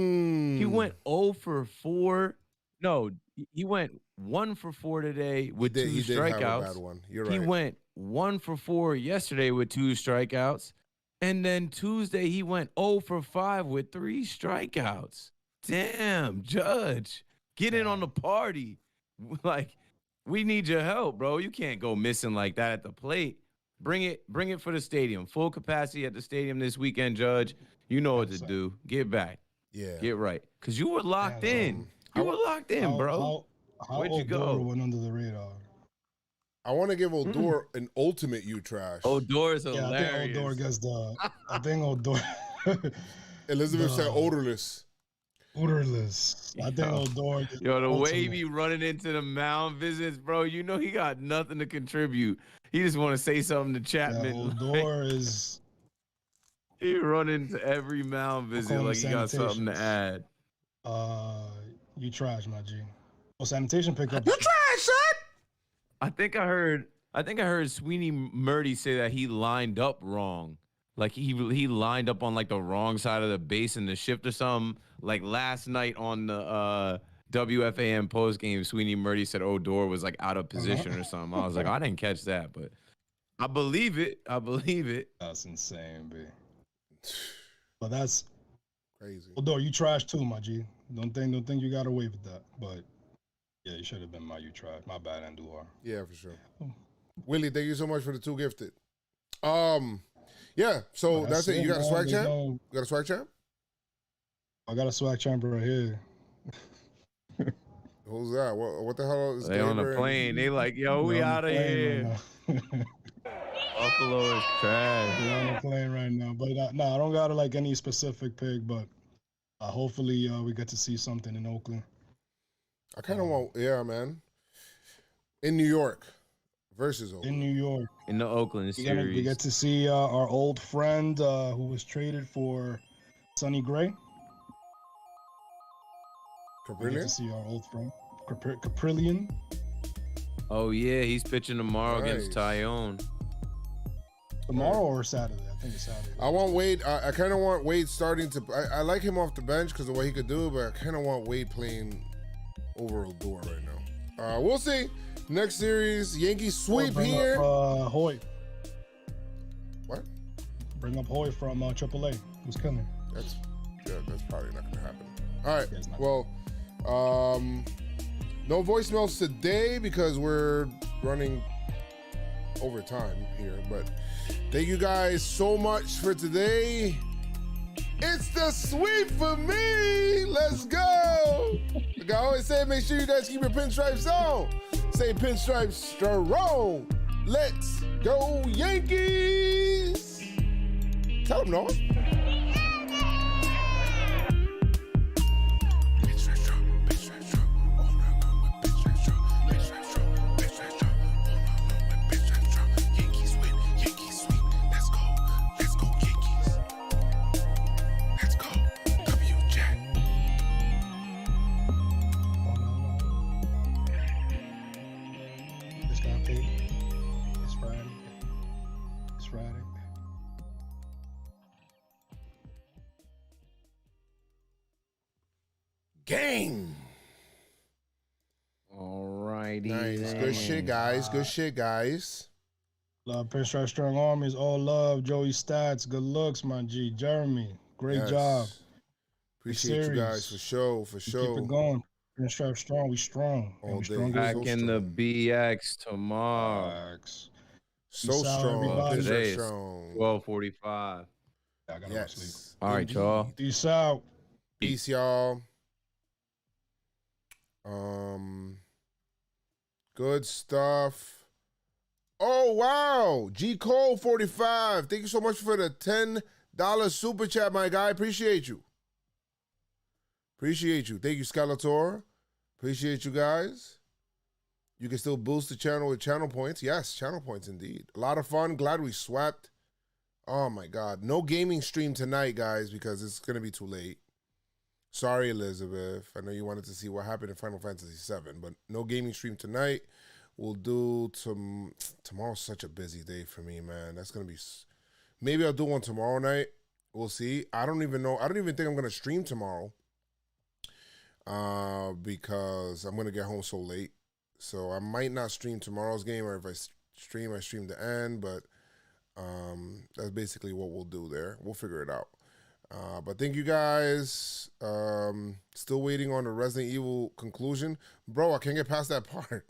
He went 0 for 4. No, he went 1 for 4 today with 2 strikeouts. He did have a bad one. You're right. He went 1 for 4 yesterday with 2 strikeouts. And then Tuesday, he went 0 for 5 with 3 strikeouts. Damn, Judge. Get in on the party. Like, We need your help, bro. You can't go missing like that at the plate. Bring it for the stadium. Full capacity at the stadium this weekend, Judge. You know what to do. Get back. Yeah. Get right. Because you were locked in. You were locked in, bro. How Where'd you go? Odor went under the radar? I want to give Odor an ultimate you trash. Odor is Yeah, hilarious. I think Odor gets the. I think Odor. Elizabeth said odorless. Odorless. I think Odor. Gets Yo, the ultimate. way he be running into the mound visits, bro, you know he got nothing to contribute. He just want to say something to Chapman. Yeah, Odor is. He run into every mound visit like he got something to add. You trash, my G. Oh, sanitation pickup. You trash, son. I think I heard Sweeney Murdy say that he lined up wrong. Like he lined up on like the wrong side of the base in the shift or something. Like last night on the WFAN post game, Sweeney Murdy said Odor was like out of position or something. I was like, I didn't catch that, but I believe it. That's insane, B. But that's crazy. Odor, you trash too, my G. Don't think you got away with that. But yeah, you should have been you trash. My bad, Andor. Yeah, for sure. Willie, thank you so much for the 2 gifted. Yeah, so that's it. You got a swag champ? You got a swag champ? I got a swag champ right here. Who's that? What the hell is they on the plane? They like, yo, we out of here. Buffalo is trash. They're on the plane right now. But I don't got like any specific pick, but hopefully we get to see something in Oakland. I kind of want, man. In New York versus Oakland. In New York. In the Oakland series. We get to see our old friend who was traded for Sonny Gray. We get to see our old friend, Caprillion. Oh, yeah, he's pitching tomorrow against Tyone. Tomorrow or Saturday? I think it's Saturday. I want Wade. I kind of want Wade starting to. I like him off the bench because of what he could do, but I kind of want Wade playing over Odor right now. We'll see. Next series, Yankees sweep here. Hoy. What? Bring up Hoy from AAA. Who's coming? That's probably not gonna happen. All right. Well, no voicemails today because we're running over time here. But thank you guys so much for today. It's the sweep for me. Let's go. Like I always say, make sure you guys keep your pinstripes on. Say PinstripeStrong. Let's go Yankees. Tell them, Noah. Gang. Alrighty. Nice. Good shit, guys. Good shit, guys. Love PinstripeStrong Armies. All love. Joey Stats. Good looks, my G. Jeremy. Great job. Appreciate you guys for sure. Keep it going. PinstripeStrong. We strong. All day. Back in the BX tomorrow. So strong. Today is 12:45. I gotta go sleep. All right, y'all. Peace out. Peace, y'all. Good stuff. Oh wow, G Cole 45. Thank you so much for the $10 super chat, my guy. Appreciate you. Thank you, Skeletor. Appreciate you guys. You can still boost the channel with channel points. Yes, channel points indeed. A lot of fun. Glad we swept. Oh my God, no gaming stream tonight, guys, because it's gonna be too late. Sorry, Elizabeth. I know you wanted to see what happened in Final Fantasy VII, but no gaming stream tonight. We'll do tomorrow's such a busy day for me, man. That's gonna be. Maybe I'll do one tomorrow night. We'll see. I don't even know. I don't even think I'm gonna stream tomorrow. Because I'm gonna get home so late. So I might not stream tomorrow's game, or if I stream the end. But that's basically what we'll do there. We'll figure it out. But thank you guys. Still waiting on the Resident Evil conclusion. Bro, I can't get past that part.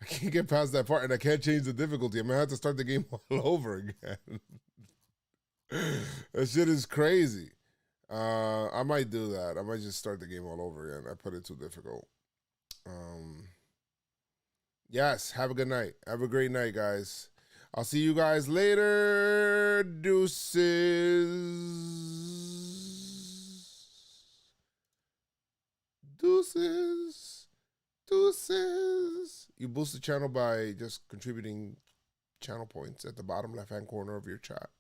I can't get past that part, and I can't change the difficulty. I'm gonna have to start the game all over again. That shit is crazy. I might do that. I might just start the game all over again. I put it too difficult. Yes, have a good night. Have a great night, guys. I'll see you guys later. Deuces. You boost the channel by just contributing channel points at the bottom left-hand corner of your chat.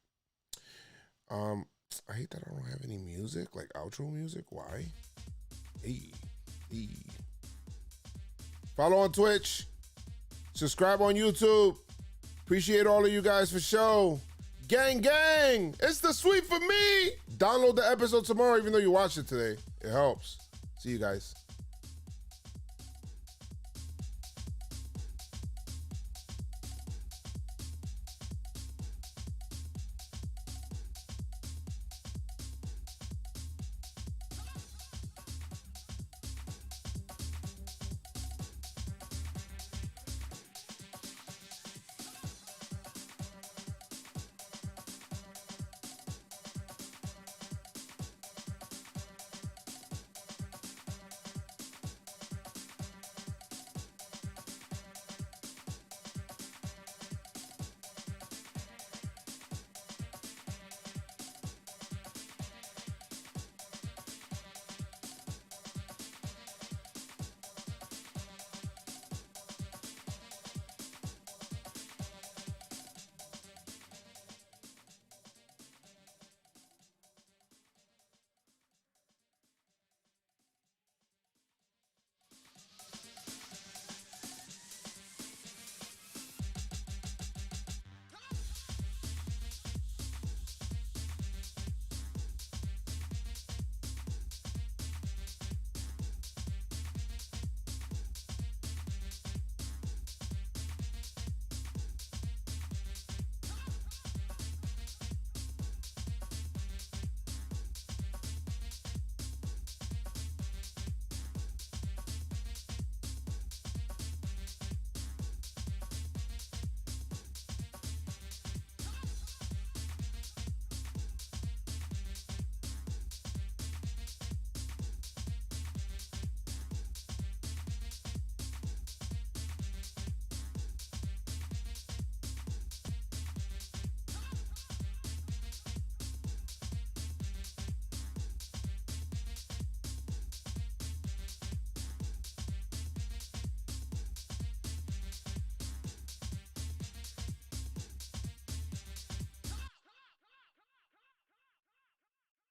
I hate that I don't have any music, like outro music. Why? Hey. Follow on Twitch. Subscribe on YouTube. Appreciate all of you guys for show. Gang, it's the sweep for me. Download the episode tomorrow, even though you watched it today. It helps. See you guys.